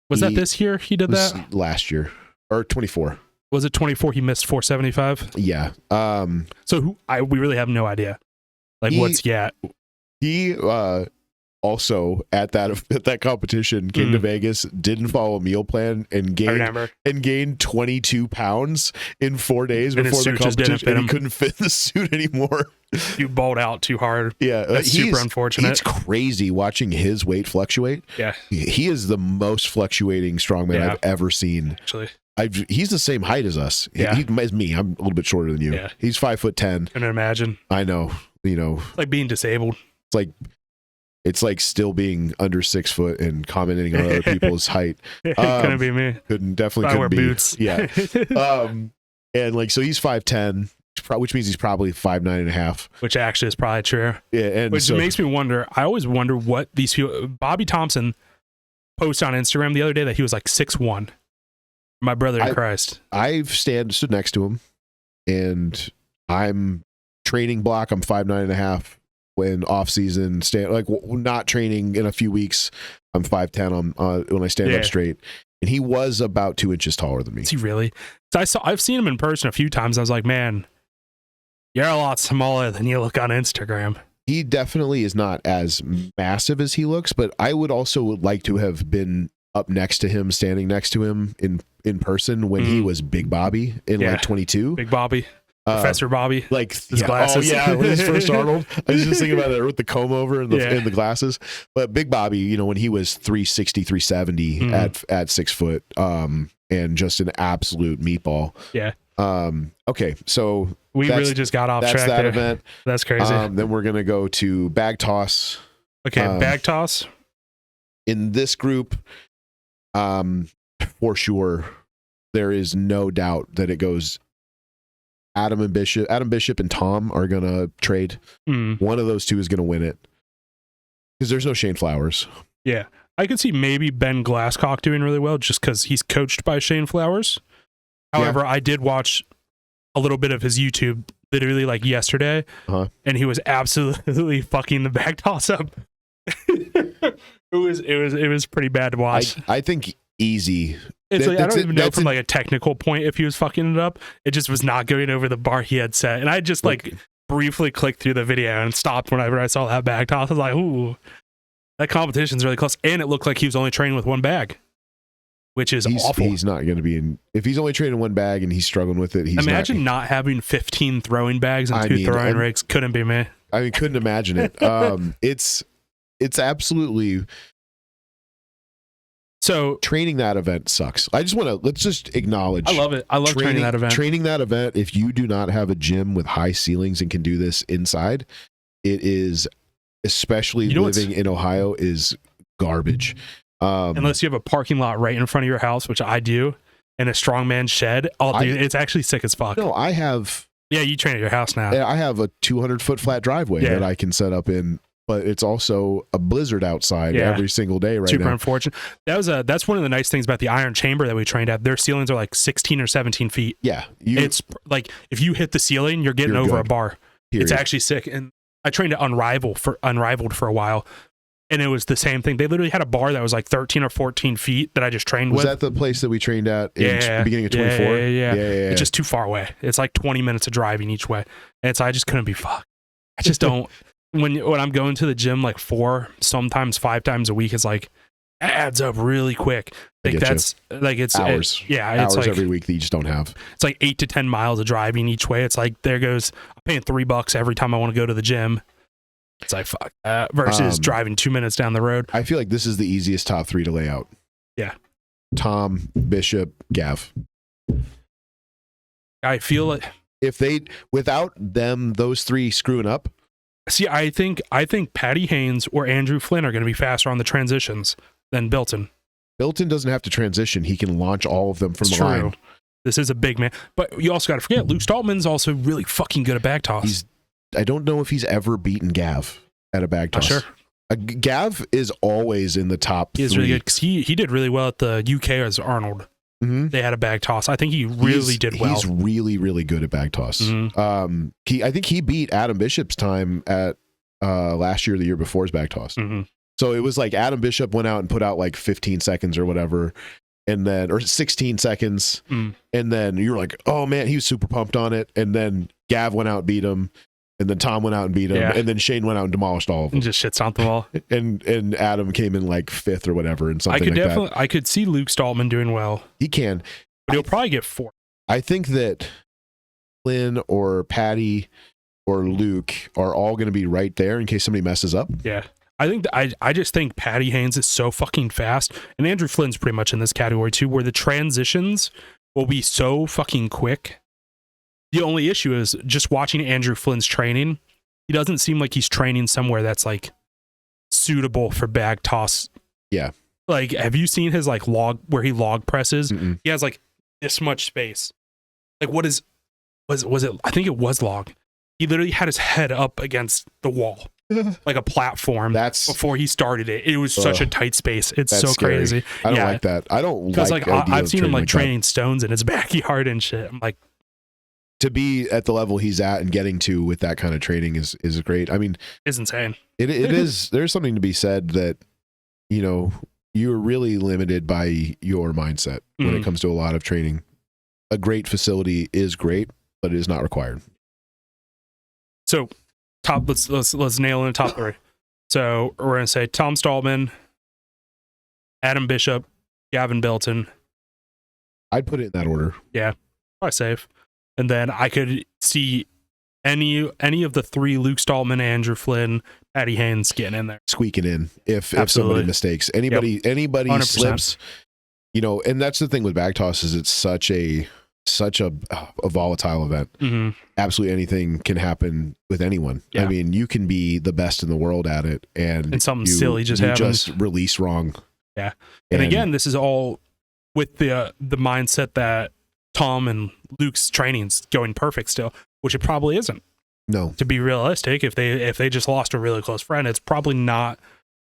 Was that this year he did that? Last year. Or 24. Was it 24 he missed 475? Yeah. So we really have no idea. Like what's yet. He also at that competition came to Vegas, didn't follow a meal plan and gained 22 pounds in 4 days before the competition, and he couldn't fit the suit anymore. You balled out too hard. Yeah, that's super unfortunate. It's crazy watching his weight fluctuate. Yeah, he is the most fluctuating strongman I've ever seen. Actually, he's the same height as us. Yeah, as me. I'm a little bit shorter than you. Yeah, he's 5'10". Can you imagine? I know. It's like being disabled. It's like still being under 6 foot and commenting on other people's height. Couldn't be me. Definitely couldn't be. Boots. Yeah. And so he's 5'10", which means he's probably 5'9.5". Which actually is probably true. Yeah, and which makes me wonder. I always wonder what these people. Bobby Thompson posted on Instagram the other day that he was like 6'1". My brother in Christ. I've stood next to him, and I'm training block. I'm 5'9.5". When off season, not training in a few weeks, I'm 5'10" when I stand up straight, and he was about 2 inches taller than me. Is he really? So I've seen him in person a few times. I was like, man, you're a lot smaller than you look on Instagram. He definitely is not as massive as he looks, but I would also like to have been up next to him, standing next to him in person when he was Big Bobby in like 22. Big Bobby. Professor Bobby, like his glasses. Oh yeah, with his first Arnold. I was just thinking about that with the comb over and the glasses. But Big Bobby, when he was 360, 370 at 6 foot, and just an absolute meatball. Yeah. Okay, so we really just got off track. That's that there. event. That's crazy. Then we're gonna go to bag toss. Okay, bag toss. In this group, for sure, there is no doubt that it goes. Adam Bishop and Tom are going to trade. One of those two is going to win it. Because there's no Shane Flowers. Yeah. I could see maybe Ben Glasscock doing really well just because he's coached by Shane Flowers. However, I did watch a little bit of his YouTube literally like yesterday, and he was absolutely fucking the bag toss up. It was pretty bad to watch. I think easy. It's I don't even know from like a technical point if he was fucking it up. It just was not going over the bar he had set. And I just briefly clicked through the video and stopped whenever I saw that bag toss. I was like, ooh, that competition's really close. And it looked like he was only training with one bag, which is awful. He's not going to be in. If he's only training one bag and he's struggling with it, Imagine not having 15 throwing bags and 2 throwing rigs. Couldn't be me. I mean, couldn't imagine it. It's absolutely. So training that event sucks. Let's just acknowledge. I love it. I love training that event. Training that event, if you do not have a gym with high ceilings and can do this inside, it is, especially living in Ohio, is garbage. Unless you have a parking lot right in front of your house, which I do, and a strongman shed. Dude, it's actually sick as fuck. No, I have. Yeah, you train at your house now. I have a 200-foot flat driveway that I can set up in. But it's also a blizzard outside every single day right now. Super unfortunate. That's one of the nice things about the Iron Chamber that we trained at. Their ceilings are like 16 or 17 feet. Yeah. It's like if you hit the ceiling, you're getting over a bar. Period. It's actually sick. And I trained at Unrivaled for a while. And it was the same thing. They literally had a bar that was like 13 or 14 feet that I just trained with. Was that the place that we trained at in the beginning of 24? Yeah. It's just too far away. It's like 20 minutes of driving each way. And I just couldn't be fucked. I just don't. When I'm going to the gym like 4, sometimes 5 times a week, it's like it adds up really quick. Like that's like it's hours. It's hours like, every week that you just don't have. It's like 8 to 10 miles of driving each way. It's like there goes I'm paying $3 every time I want to go to the gym. It's like, fuck that. Versus driving 2 minutes down the road. I feel like this is the easiest top 3 to lay out. Yeah. Tom, Bishop, Gav. I feel like if they, without them, those 3 screwing up. See, I think Patty Haynes or Andrew Flynn are going to be faster on the transitions than Bilton. Bilton doesn't have to transition. He can launch all of them from the line. This is a big man. But you also got to forget, Luke Stallman's also really fucking good at bag toss. I don't know if he's ever beaten Gav at a bag toss. Sure. Gav is always in the top 3. He's really good because he did really well at the UK as Arnold. Mm-hmm. They had a bag toss. I think he really did well. He's really, really good at bag toss. Mm-hmm. I think he beat Adam Bishop's time at last year or the year before's bag toss. Mm-hmm. So it was like Adam Bishop went out and put out like 15 seconds or whatever, and then, or 16 seconds. And then you were like, oh man, he was super pumped on it. And then Gav went out and beat him. And then Tom went out and beat him. Yeah. And then Shane went out and demolished all of them. And just shit stomped them all. And Adam came in like 5th or whatever and something that. I could see Luke Stallman doing well. He can. But he'll probably get 4th. I think that Flynn or Patty or Luke are all going to be right there in case somebody messes up. Yeah. I just think Patty Haynes is so fucking fast. And Andrew Flynn's pretty much in this category too, where the transitions will be so fucking quick. The only issue is just watching Andrew Flynn's training. He doesn't seem like he's training somewhere that's like suitable for bag toss. Yeah. Like, have you seen his like log where he log presses? Mm-mm. He has like this much space. Like, was it? I think it was log. He literally had his head up against the wall, like a platform. Before he started it. It was such a tight space. It's so scary. crazy. I don't like that. I don't because like I've seen him like training that. stones in his backyard and shit. I'm like, to be at the level he's at and getting to with that kind of training is great. I mean, it's insane. It is. There's something to be said that, you know, you're really limited by your mindset when it comes to a lot of training. A great facility is great, but it is not required. So let's nail in the top 3. So we're gonna say Tom Stallman, Adam Bishop, Gavin Bilton. I'd put it in that order. Yeah, probably safe. And then I could see any of the 3, Luke Stallman, Andrew Flynn, Patty Haynes getting in there, squeaking in if somebody mistakes. Anybody 100%. Slips, you know. And that's the thing with bag toss is it's such a volatile event. Mm-hmm. Absolutely anything can happen with anyone. Yeah. I mean, you can be the best in the world at it, and something silly just happens. Just release wrong. Yeah, and again, this is all with the mindset that Tom and Luke's training's going perfect still, which it probably isn't. No. To be realistic, if they just lost a really close friend, it's probably not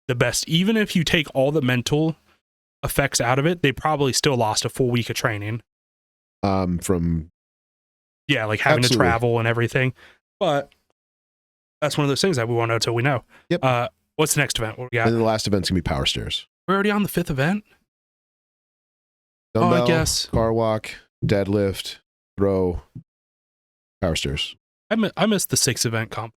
the best. Even if you take all the mental effects out of it, they probably still lost a full week of training. From like having to travel and everything. But that's one of those things that we won't know until we know. Yep. What's the next event? What we got? And then the last event's gonna be power stairs. We're already on the 5th event. Dumbbell, I guess car walk, deadlift, throw, power stairs. I missed the 6th event comp.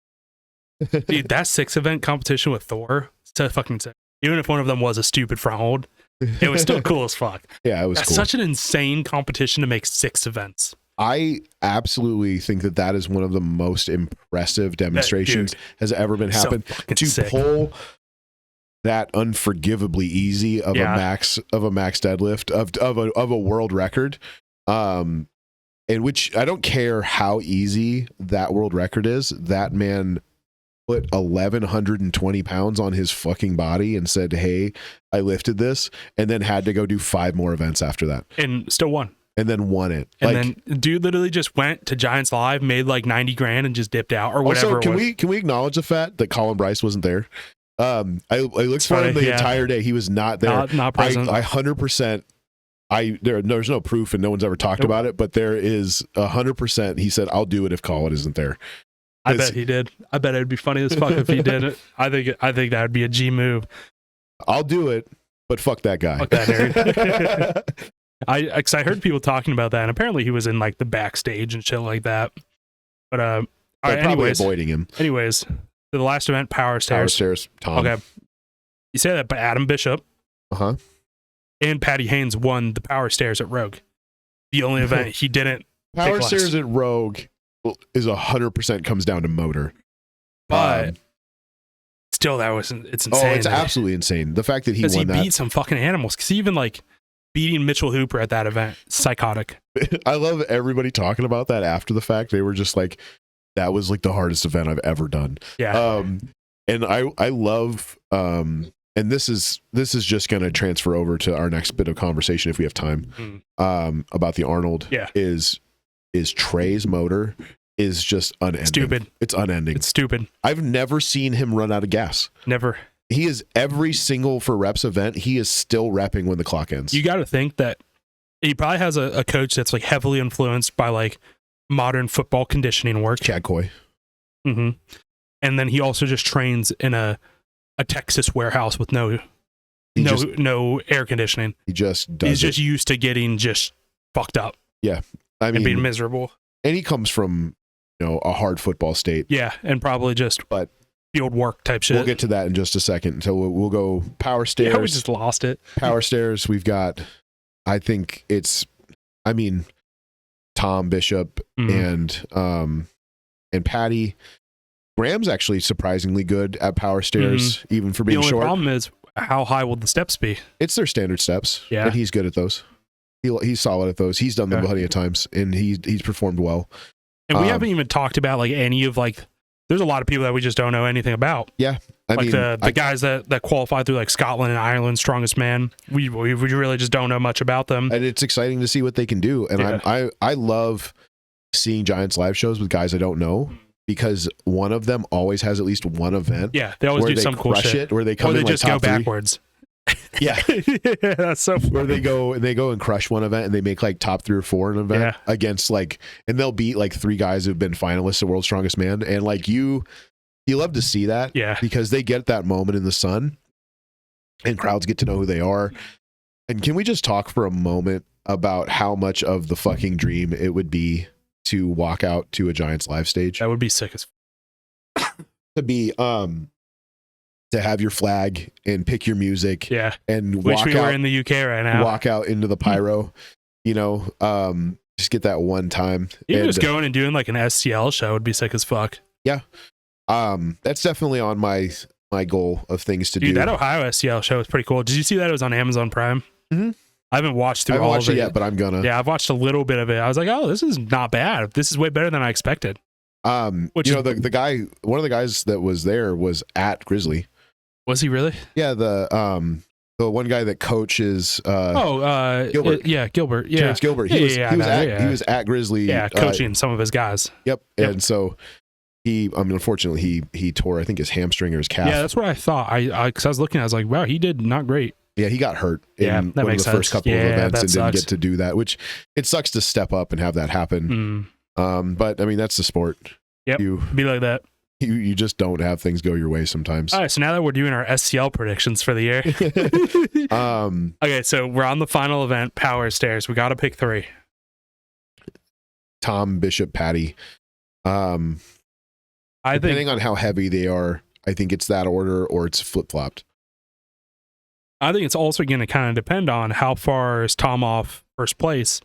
Dude, that 6th event competition with Thor, it's so fucking sick. Even if one of them was a stupid front hold, it was still cool as fuck. Yeah, it was. That's such an insane competition to make 6 events. I absolutely think that is one of the most impressive demonstrations has ever been happened. To pull that unforgivably easy of a max deadlift of a world record, and which I don't care how easy that world record is. That man put 1,120 pounds on his fucking body and said, "Hey, I lifted this," and then had to go do 5 more events after that, and still won. And then won it. And then dude literally just went to Giants Live, made like 90 grand and just dipped out or whatever. Also, can we acknowledge the fact that Colin Bryce wasn't there? I looked for him the entire day. He was not there. Not present. I 100%. There's no proof and no one's ever talked about it, but there is 100%. He said, "I'll do it if Colin isn't there." I bet he did. I bet it'd be funny as fuck if he did it. I think that would be a G move. I'll do it, but fuck that guy. Fuck that nerd. I heard people talking about that, and apparently he was in like the backstage and shit like that. But probably avoiding him. Anyways, the last event, power stairs. Power stairs, Tom. Okay, you say that, but Adam Bishop, and Patty Haynes won the power stairs at Rogue. The only event he didn't. Power stairs at Rogue is 100% comes down to motor. But still, it's insane. Oh, it's absolutely insane. The fact that he won that. Beat some fucking animals. Because even like beating Mitchell Hooper at that event, psychotic. I love everybody talking about that after the fact. They were just like, that was like the hardest event I've ever done. Yeah. And I love, and this is just going to transfer over to our next bit of conversation if we have time, about the Arnold. Yeah. Is Trey's motor is just unending. Stupid. It's unending. It's stupid. I've never seen him run out of gas. Never. He is every single for reps event. He is still repping when the clock ends. You got to think that he probably has a coach that's like heavily influenced by like modern football conditioning work. Chad Coy. Mm-hmm. And then he also just trains in a Texas warehouse with no air conditioning. He just does. He's just used to getting just fucked up. Yeah. I mean, and being miserable. And he comes from, a hard football state. Yeah. And probably just field work type shit. We'll get to that in just a second. Until we'll go power stairs. Yeah, we just lost it. Power stairs. We've got, I think Tom Bishop and Patty. Graham's actually surprisingly good at power stairs, even for being short. The only problem is, how high will the steps be? It's their standard steps. Yeah. And he's good at those. He's solid at those. He's done them plenty of times, and he's performed well. And we haven't even talked about like any of like, there's a lot of people that we just don't know anything about. Yeah. I mean, the guys that qualified through like Scotland and Ireland Strongest Man, we really just don't know much about them. And it's exciting to see what they can do. And I love seeing Giants live shows with guys I don't know, because one of them always has at least one event. Yeah, they always do some cool shit. Where they come in, they just like, go backwards. Yeah. Yeah, that's so funny. Where they go and crush one event, and they make like top 3 or 4 in an event against like, and they'll beat like 3 guys who've been finalists at World's Strongest Man. And like you love to see that, because they get that moment in the sun and crowds get to know who they are. And can we just talk for a moment about how much of the fucking dream it would be to walk out to a Giants live stage? That would be sick as to be to have your flag and pick your music, and wish we were in the UK right now. Walk out into the pyro, just get that one time. Even just going and doing like an STL show would be sick as fuck. Yeah, that's definitely on my goal of things to do. Dude, that Ohio STL show was pretty cool. Did you see that it was on Amazon Prime? Mm-hmm. I haven't watched through all of it yet, but I'm gonna. Yeah, I've watched a little bit of it. I was like, oh, this is not bad. This is way better than I expected. The guy, one of the guys that was there was at Grizzly. Was he really? Yeah, the one guy that coaches Gilbert. Gilbert. Yeah. Terrence Gilbert. He was at Grizzly. Yeah, coaching some of his guys. Yep. And so unfortunately he tore, I think, his hamstring or his calf. Yeah, that's what I thought. Because I was looking, I was like, wow, he did not great. Yeah, he got hurt in one of the first couple of events and didn't get to do that, which it sucks to step up and have that happen. But I mean, that's the sport. Yep. Be like that. You just don't have things go your way sometimes. All right, so now that we're doing our SCL predictions for the year. Okay, so we're on the final event, power stairs. We got to pick 3. Tom, Bishop, Patty. Depending on how heavy they are, I think it's that order or it's flip-flopped. I think it's also going to kind of depend on how far is Tom off first place,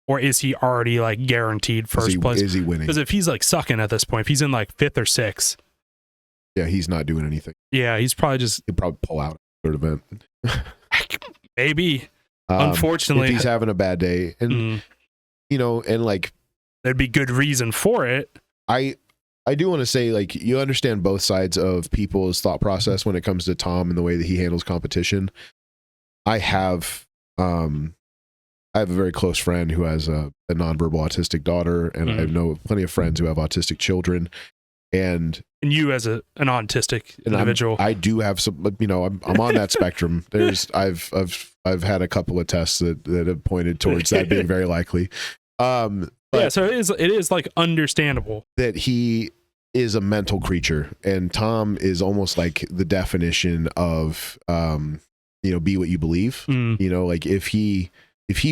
or is he already like guaranteed first place? Is he winning? Because if he's like sucking at this point, if he's in like 5th or 6th, yeah, he's not doing anything. Yeah, he'll probably pull out third event. Maybe. Unfortunately, if he's having a bad day, and and like there'd be good reason for it. I do want to say, like, you understand both sides of people's thought process when it comes to Tom and the way that he handles competition. I have a very close friend who has a nonverbal autistic daughter, and I know plenty of friends who have autistic children. And you as an autistic individual, I do have some. I'm on that spectrum. I've had a couple of tests that have pointed towards that being very likely. So it is like understandable that he is a mental creature, and Tom is almost like the definition of be what you believe. Like if he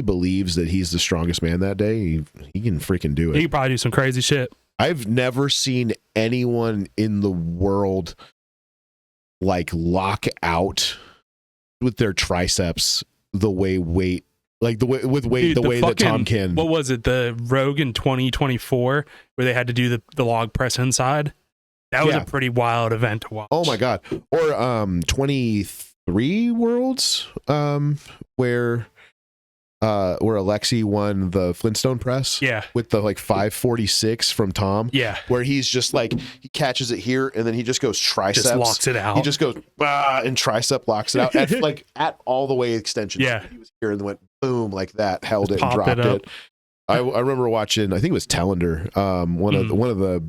believes that he's the strongest man that day, he can freaking do it. He can probably do some crazy shit. I've never seen anyone in the world like lock out with their triceps the way that Tom can. What was it? The Rogue in 2024 where they had to do the log press inside? That was a pretty wild event to watch. Oh my God. Or 23 Worlds, where Alexi won the Flintstone press. Yeah. With the like 546 from Tom. Yeah. Where he's just like, he catches it here and then he just goes triceps. Just locks it out. He just goes, and tricep locks it out. at all the way extension. Yeah. He was here and went boom like that, held just it and dropped it. I remember watching, I think it was Tellender, one of the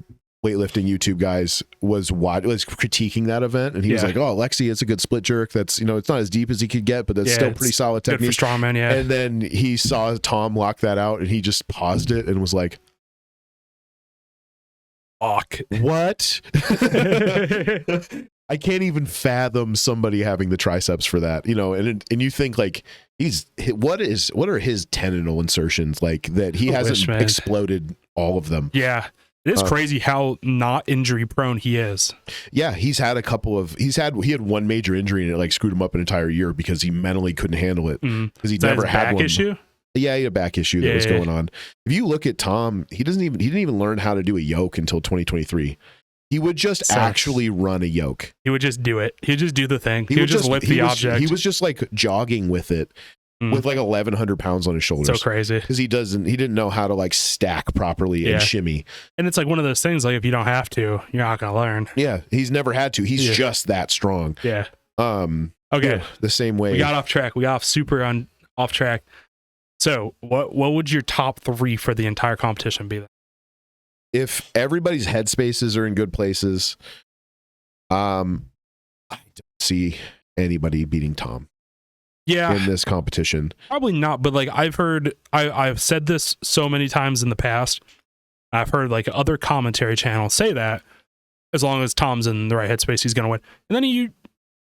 weightlifting YouTube guys was critiquing that event, and he was like, "Oh, Alexi, it's a good split jerk. That's, it's not as deep as he could get, but that's still pretty solid technique good for strongman." Yeah. And then he saw Tom lock that out, and he just paused it and was like, "Fuck, what?" I can't even fathom somebody having the triceps for that, and you think like what are his tendonal insertions like that he hasn't exploded all of them. Yeah. It is crazy how not injury prone he is. Yeah, he had one major injury and it like screwed him up an entire year because he mentally couldn't handle it because he never had back one. Issue? Yeah, he had a back issue that was going on. If you look at Tom, he didn't even learn how to do a yoke until 2023. He would just actually run a yoke. He would just do it. He would just do the thing. He would just lift the object. He was just like jogging with it. With like 1,100 pounds on his shoulders. So crazy. Because he didn't know how to like stack properly and shimmy. And it's like one of those things, like if you don't have to, you're not going to learn. Yeah. He's never had to. He's just that strong. Yeah. Okay. Yeah, the same way. We got off track. We got off track. So what would your top 3 for the entire competition be then? If everybody's headspaces are in good places, I don't see anybody beating Tom. Yeah, in this competition, probably not. But like I've said this so many times in the past. I've heard like other commentary channels say that as long as Tom's in the right headspace, he's gonna win. And then he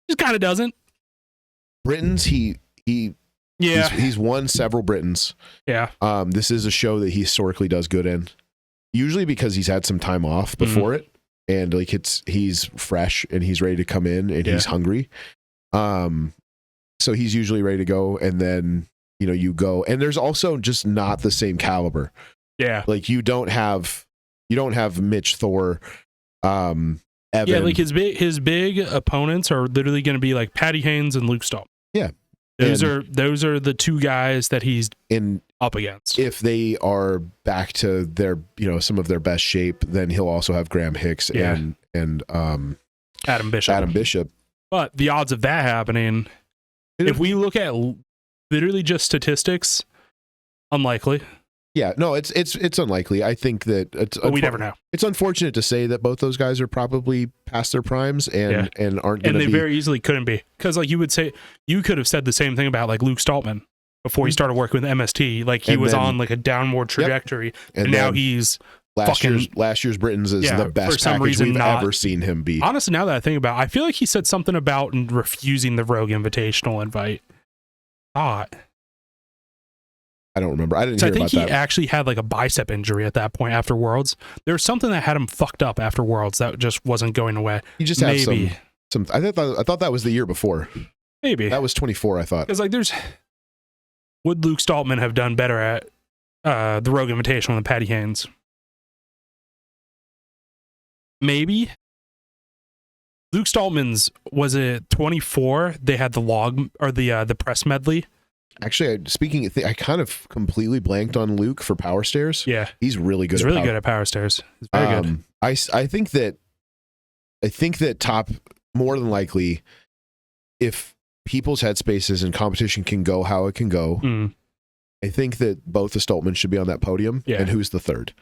just kind of doesn't. Britons, he's won several Britons. Yeah. This is a show that he historically does good in. Usually because he's had some time off before it, and like he's fresh and he's ready to come in and he's hungry. So he's usually ready to go, and then you go, and there's also just not the same caliber. Yeah, like you don't have Mitch Thor, Evan. Yeah, like his big opponents are literally going to be like Patty Haynes and Luke Stahl. Yeah, those are the two guys that he's up against. If they are back to their some of their best shape, then he'll also have Graham Hicks and Adam Bishop. But the odds of that happening, if we look at literally just statistics, unlikely. Yeah, no, it's unlikely. I think that but we never know. It's unfortunate to say that both those guys are probably past their primes and aren't going to be. And they very easily couldn't be, because like you could have said the same thing about like Luke Stoltman before he started working with MST. Like he was on like a downward trajectory, and now he's last year's Britons is the best package we've ever seen him be. Honestly, now that I think about it, I feel like he said something about refusing the Rogue Invitational invite. I don't remember. I didn't hear about that. I think he actually had like a bicep injury at that point after Worlds. There was something that had him fucked up after Worlds that just wasn't going away. You just had some. I thought that was the year before. Maybe that was 24. I thought, because like would Luke Stoltman have done better at the Rogue Invitational than Patty Haynes? Maybe. Luke Stoltman's, was it 24? They had the log or the press medley. Actually, I kind of completely blanked on Luke for power stairs. Yeah, he's really good. He's really good at power stairs. He's very good. I think that top, more than likely, if people's headspaces and competition can go how it can go, I think that both the Stoltmans should be on that podium. Yeah. And who's the third?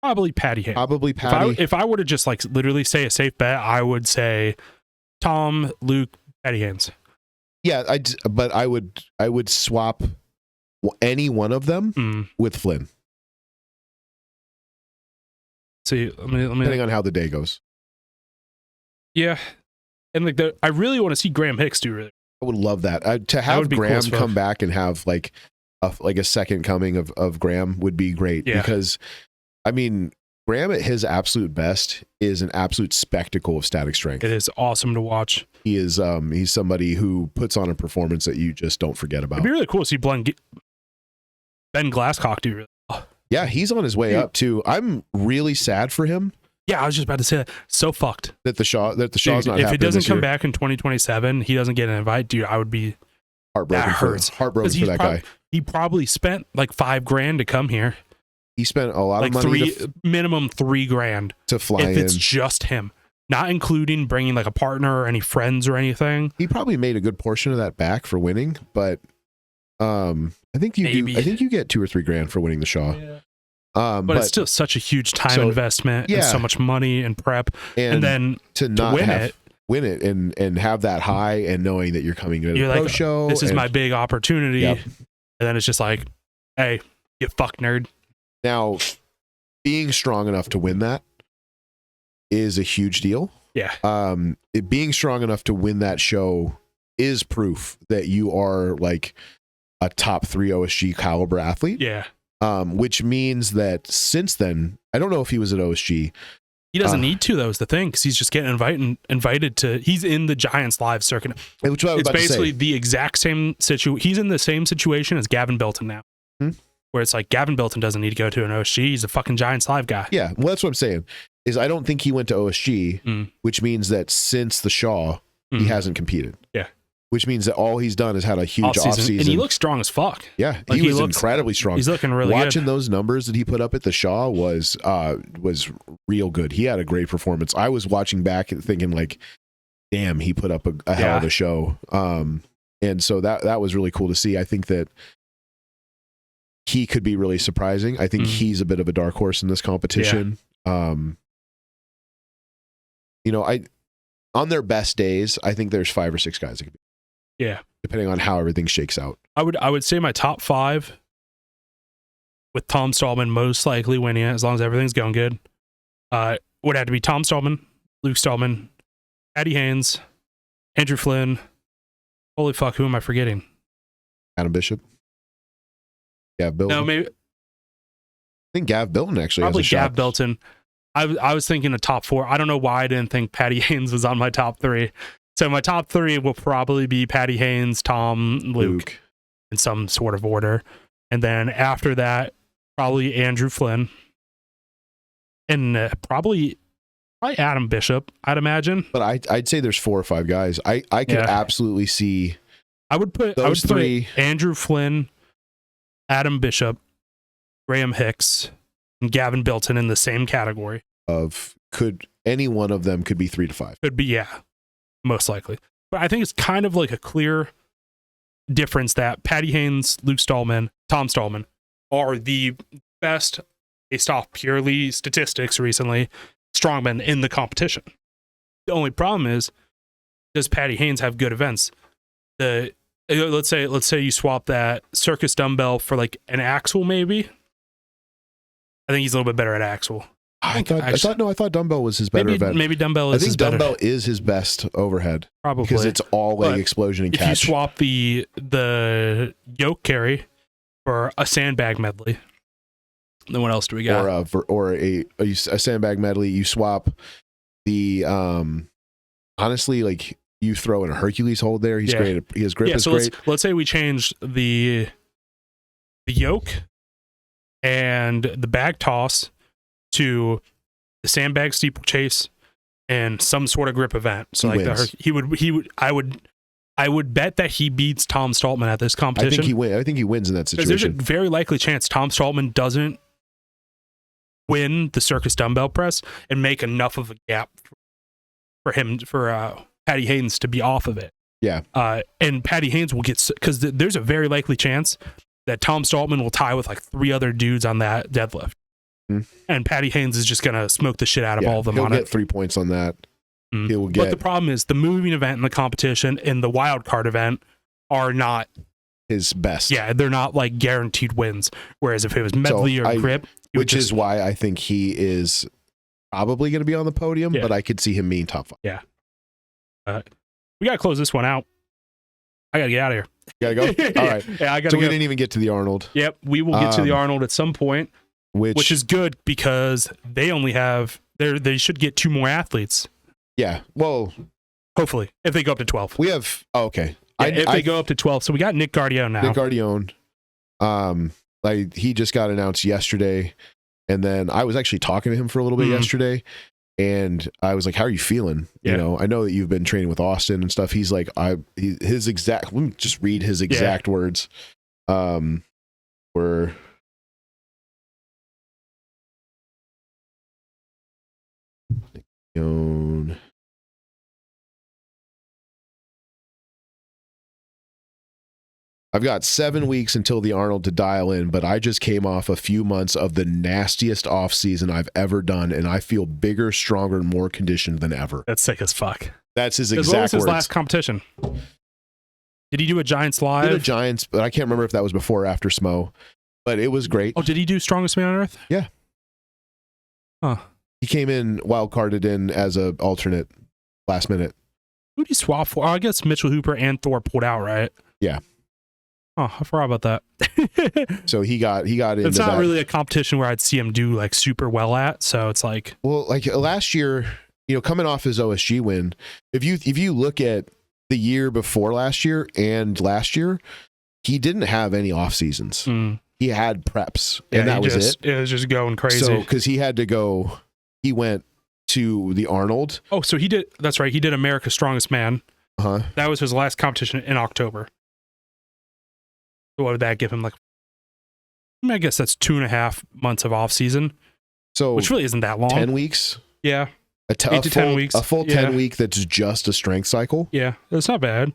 Probably Patty Haynes. Probably Patty. If I were to just like literally say a safe bet, I would say Tom, Luke, Patty Haynes. Yeah, but I would swap any one of them with Flynn. See, let me depending on how the day goes. Yeah, and like I really want to see Graham Hicks do. Really, I would love that. To have Graham come back and have like a second coming of Graham would be great. Yeah. Because I mean, Graham at his absolute best is an absolute spectacle of static strength. It is awesome to watch. He is he's somebody who puts on a performance that you just don't forget about. It'd be really cool to see Ben Glasscock do really well. Yeah, he's on his way up too. I'm really sad for him Yeah, I was just about to say that. So fucked. That the Shaw's Dude, not if happening it doesn't this come year. back in 2027, he doesn't get an invite, dude, I would be Heartbroken. that hurts. Heartbroken for that guy. He probably spent like $5,000 to come here. He spent a lot Like of money minimum $3,000 to fly if in. it's just him, not including bringing like a partner or any friends or anything. He probably made a good portion of that back for winning, but I think you Maybe. do. I think you get $2 or $3,000 for winning the Shaw. Yeah. But it's still such a huge time investment and so much money and prep, and then to not win it and have that high and knowing that you're coming to the pro show. This is my big opportunity, Yep. and then it's just like, hey, you fuck nerd. Now, being strong enough to win that is a huge deal. Yeah. Being strong enough to win that show is proof that you are like a top 3 OSG caliber athlete. Yeah. Which means that since then, I don't know if he was at OSG. He doesn't need to, though, is the thing, because he's just getting invited to. He's in the Giants live circuit. Which I was it's about basically to say. the exact same situation. He's in the same situation as Gavin Belton now, where it's like Gavin Belton doesn't need to go to an OSG. He's a fucking Giants live guy. Yeah, well, that's what I'm saying. Is I don't think he went to OSG, which means that since the Shaw, he hasn't competed. Yeah. Which means that all he's done is had a huge offseason. And he looks strong as fuck. Yeah, like he was incredibly strong. He's looking really Watching good. those numbers that he put up at the Shaw was real good. He had a great performance. I was watching back and thinking like, damn, he put up a hell of a show. And so that was really cool to see. I think that he could be really surprising. I think he's a bit of a dark horse in this competition. Yeah. On their best days, I think there's 5 or 6 guys that could be. Yeah. Depending on how everything shakes out. I would say my top 5 with Tom Stallman most likely winning it, as long as everything's going good, would have to be Tom Stallman, Luke Stallman, Patty Haynes, Andrew Flynn. Holy fuck, who am I forgetting? Adam Bishop. Gav Bilton. No, maybe. I think Gav Bilton actually Probably has a shot. Gav Bilton. I was thinking a top 4. I don't know why I didn't think Patty Haynes was on my top 3. So my top 3 will probably be Patty Haynes, Tom, Luke, in some sort of order. And then after that, probably Andrew Flynn. And probably Adam Bishop, I'd imagine. But I'd say there's 4 or 5 guys. I could absolutely see I would put those 3. Andrew Flynn, Adam Bishop, Graham Hicks, and Gavin Bilton in the same category. Could any one of them could be 3 to 5. Could be, yeah. Most likely. But I think it's kind of like a clear difference that Patty Haynes, Luke Stallman, Tom Stallman are the best, based off purely statistics recently, strongmen in the competition. The only problem is, does Patty Haynes have good events? Let's say you swap that circus dumbbell for like an axle, maybe. I think he's a little bit better at axle. I thought dumbbell was his better event. Maybe dumbbell is his better. I think dumbbell is his best overhead. Probably. Because it's all leg explosion and catch. If you swap the yoke carry for a sandbag medley, then what else do we got? Or a sandbag medley, you swap the honestly, like you throw in a Hercules hold there. He's great. His grip is great. Let's say we changed the yoke and the bag toss to the sandbag steeplechase and some sort of grip event. So I would bet that he beats Tom Stallman at this competition. I think he wins in that situation. There's a very likely chance Tom Stallman doesn't win the circus dumbbell press and make enough of a gap for Patty Haynes to be off of it. Yeah. And Patty Haynes will get, because there's a very likely chance that Tom Stallman will tie with like 3 other dudes on that deadlift. And Patty Haynes is just going to smoke the shit out of all of them on it. He'll get 3 points on that. But the problem is the moving event and the competition and the wild card event are not his best. Yeah, they're not like guaranteed wins. Whereas if it was medley or grip, which is why I think he is probably going to be on the podium, but I could see him being top 5. Yeah. We got to close this one out. I got to get out of here. You got to go? All right. Yeah, I got to So we didn't even get to the Arnold. Yep, we will get to the Arnold at some point, which is good because they only have, they should get 2 more athletes. Yeah, well. Hopefully, if they go up to 12. We have, okay. Yeah, if they go up to 12. So we got Nick Guardione now. Nick Guardione. He just got announced yesterday. And then I was actually talking to him for a little bit yesterday. And I was like, how are you feeling? Yeah. You know, I know that you've been training with Austin and stuff. He's like, let me just read his exact words. Were I've got 7 weeks until the Arnold to dial in, but I just came off a few months of the nastiest off season I've ever done, and I feel bigger, stronger, and more conditioned than ever. That's sick as fuck. That's his What exact was his words. last competition? Did he do a Giants live? Did a Giants, but I can't remember if that was before or after Smo, but it was great. Oh, did he do Strongest Man on Earth? Yeah. Huh. He came in, wild carded in as a alternate last minute. Who did he swap for? Oh, I guess Mitchell Hooper and Thor pulled out, right? Yeah. Oh, I forgot about that. So he got into It's not that. really a competition where I'd see him do like super well at. So it's like, Well, like last year, you know, coming off his OSG win, if you look at the year before last year and last year, he didn't have any off seasons. He had preps, and that was it. It was just going crazy. So because he went to the Arnold. Oh, so he did. That's right. He did America's Strongest Man. Uh-huh. That was his last competition in October. So what would that give him? Like, I mean, I guess that's 2.5 months of off season, So which really isn't that long. 10 weeks. Yeah. 8 to 10 weeks. A full Yeah. 10 week that's just a strength cycle. Yeah. It's not bad.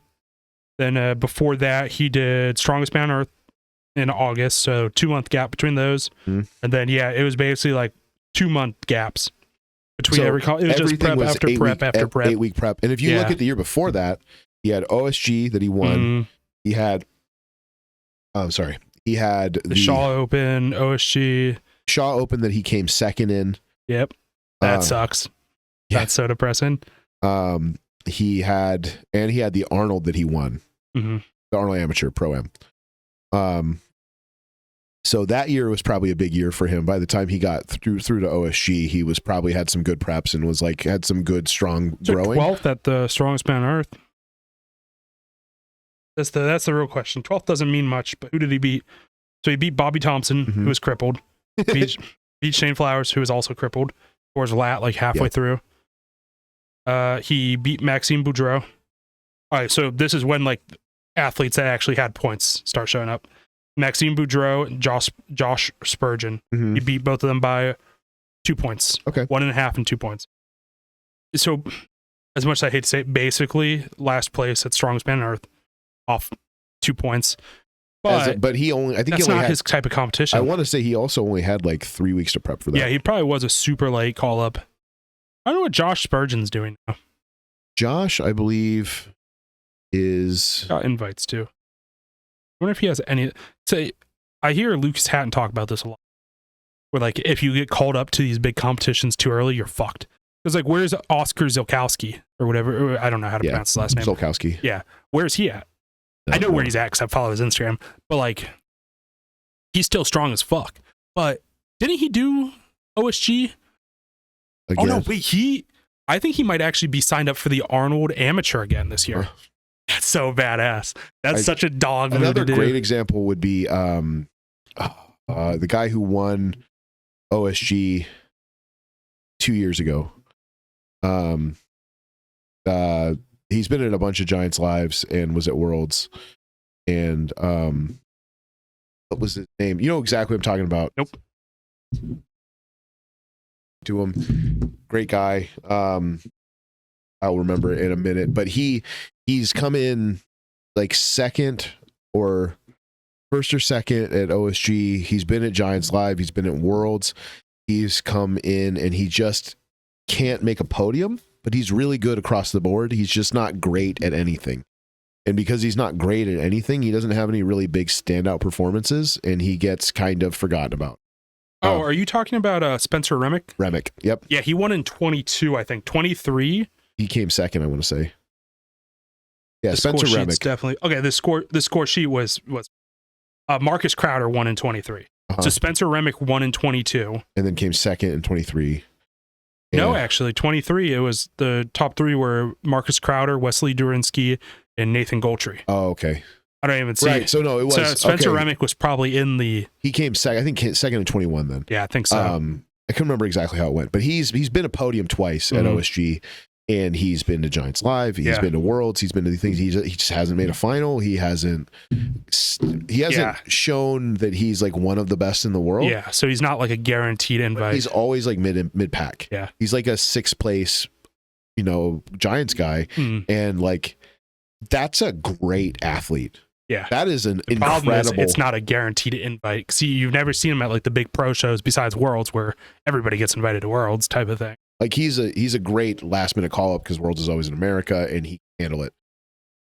Then before that, he did Strongest Man on Earth in August. So 2-month gap between those. Mhm. And then, yeah, it was basically like 2-month gaps between So it was just everything prep was after prep after prep. 8-week prep. And if you look Yeah. at the year before that, he had OSG that he won. He had, he had The Shaw Open, OSG. Shaw Open that he came second in. Yep. That Uh, sucks. yeah. That's so depressing. He had the Arnold that he won. Mm-hmm. The Arnold Amateur Pro Am. So that year was probably a big year for him. By the time he got through to OSG, he was probably had some good preps and was like had some good strong So growing. 12th at the Strongest Man on Earth. That's the real question. 12th doesn't mean much, but who did he beat? So he beat Bobby Thompson, Mhm. who was crippled. beat Shane Flowers, who was also crippled, or his lat like halfway through. He beat Maxime Boudreau. All right, so this is when like athletes that actually had points start showing up. Maxime Boudreau and Josh Spurgeon. Mhm. He beat both of them by 2 points. Okay. 1.5 and 2 points. So, as much as I hate to say it, basically last place at Strongest Man on Earth off 2 points. But He only, I think that's he only not had, his type of competition. I want to say he also only had like 3 weeks to prep for that. Yeah, he probably was a super late call up. I don't know what Josh Spurgeon's doing now. Josh, I believe, is Got invites too. I wonder if he has any. Say, I hear Lucas Hatton talk about this a lot. Where like, if you get called up to these big competitions too early, you're fucked. Because like, where's Oscar Zilkowski or whatever? I don't know how to pronounce his last name. Zolkowski. Yeah, where's he at? I know where he's at because I follow his Instagram. But like, he's still strong as fuck. But didn't he do OSG? Again. Oh no, wait, I think he might actually be signed up for the Arnold Amateur again this year. That's so badass. That's such a dog move Another to do. great example would be the guy who won OSG 2 years ago. He's been in a bunch of Giants lives and was at Worlds. And what was his name? You know exactly what I'm talking about. Nope. To him, great guy. I'll remember it in a minute. But he's come in like second or first or second at OSG. He's been at Giants Live. He's been at Worlds. He's come in and he just can't make a podium, but he's really good across the board. He's just not great at anything. And because he's not great at anything, he doesn't have any really big standout performances and he gets kind of forgotten about. Oh, are you talking about Spencer Remick? Remick, yep. Yeah, he won in 22, I think. 23. He came second, I want to say. Yeah, The Spencer score sheet's Remick. definitely. Okay, the score sheet was Marcus Crowder won in 23. Uh-huh. So Spencer Remick won in 22. And then came second in 23. No, Yeah. actually, 23. It was the top three were Marcus Crowder, Wesley Durinsky, and Nathan Goltry. Oh, okay. I don't even see. Right. So no, it was So Spencer okay. Remick was probably in the. He came second. I think second in 21 then. Yeah, I think so. I can't remember exactly how it went, but he's been a podium twice at OSG, and he's been to Giants Live. He's been to Worlds. He's been to the things. He just hasn't made a final. He hasn't shown that he's like one of the best in the world. Yeah. So he's not like a guaranteed invite. He's always like mid pack. Yeah. He's like a 6th place, Giants guy, and like that's a great athlete. Yeah, that is an incredible. incredible. It's not a guaranteed invite. See, you've never seen him at like the big pro shows besides Worlds, where everybody gets invited to Worlds, type of thing. Like he's a great last minute call up because Worlds is always in America and he can handle it.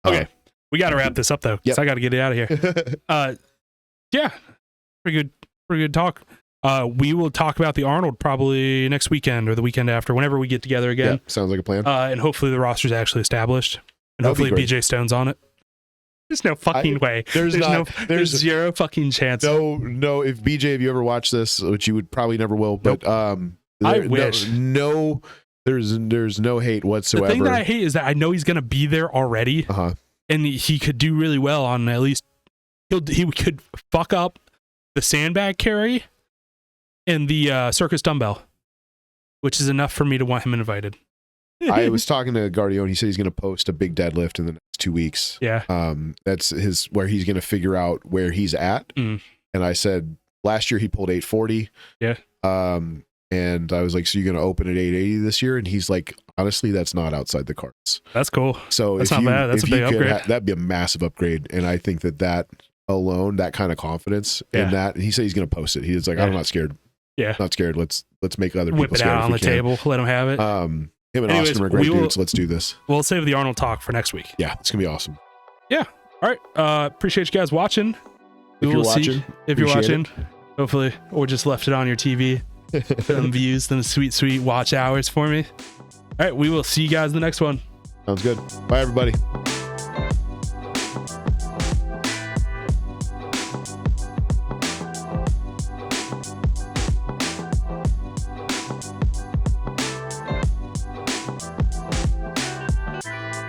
Okay, we got to wrap this up though, because I got to get it out of here. Yeah, pretty good talk. We will talk about the Arnold probably next weekend or the weekend after, whenever we get together again. Yeah, sounds like a plan. And hopefully the roster's actually established, and hopefully BJ Stone's on it. There's no fucking way. There's zero fucking chance. No. If BJ, if you ever watch this, which you would probably never will, but I wish. No, there's no hate whatsoever. The thing that I hate is that I know he's gonna be there already, and he could do really well on at least. He could fuck up the sandbag carry and the circus dumbbell, which is enough for me to want him invited. I was talking to Guardione. He said he's going to post a big deadlift in the next 2 weeks. Yeah. That's where he's going to figure out where he's at. And I said last year he pulled 840. Yeah. And I was like, so you're going to open at 880 this year? And he's like, honestly, that's not outside the cards. That's cool. So that's not bad. That's a big upgrade. That'd be a massive upgrade. And I think that alone, that kind of confidence in that, and he said he's going to post it. He's like, I'm not scared. Yeah. Not scared. Let's make other whip people it scared out on the table. Let him have it. Him and Austin are great dudes. Let's do this. We'll save the Arnold talk for next week. Yeah, it's gonna be awesome. Yeah. All right. Appreciate you guys watching. If you're watching, hopefully, or just left it on your TV. Some views, some sweet watch hours for me. All right. We will see you guys in the next one. Sounds good. Bye, everybody.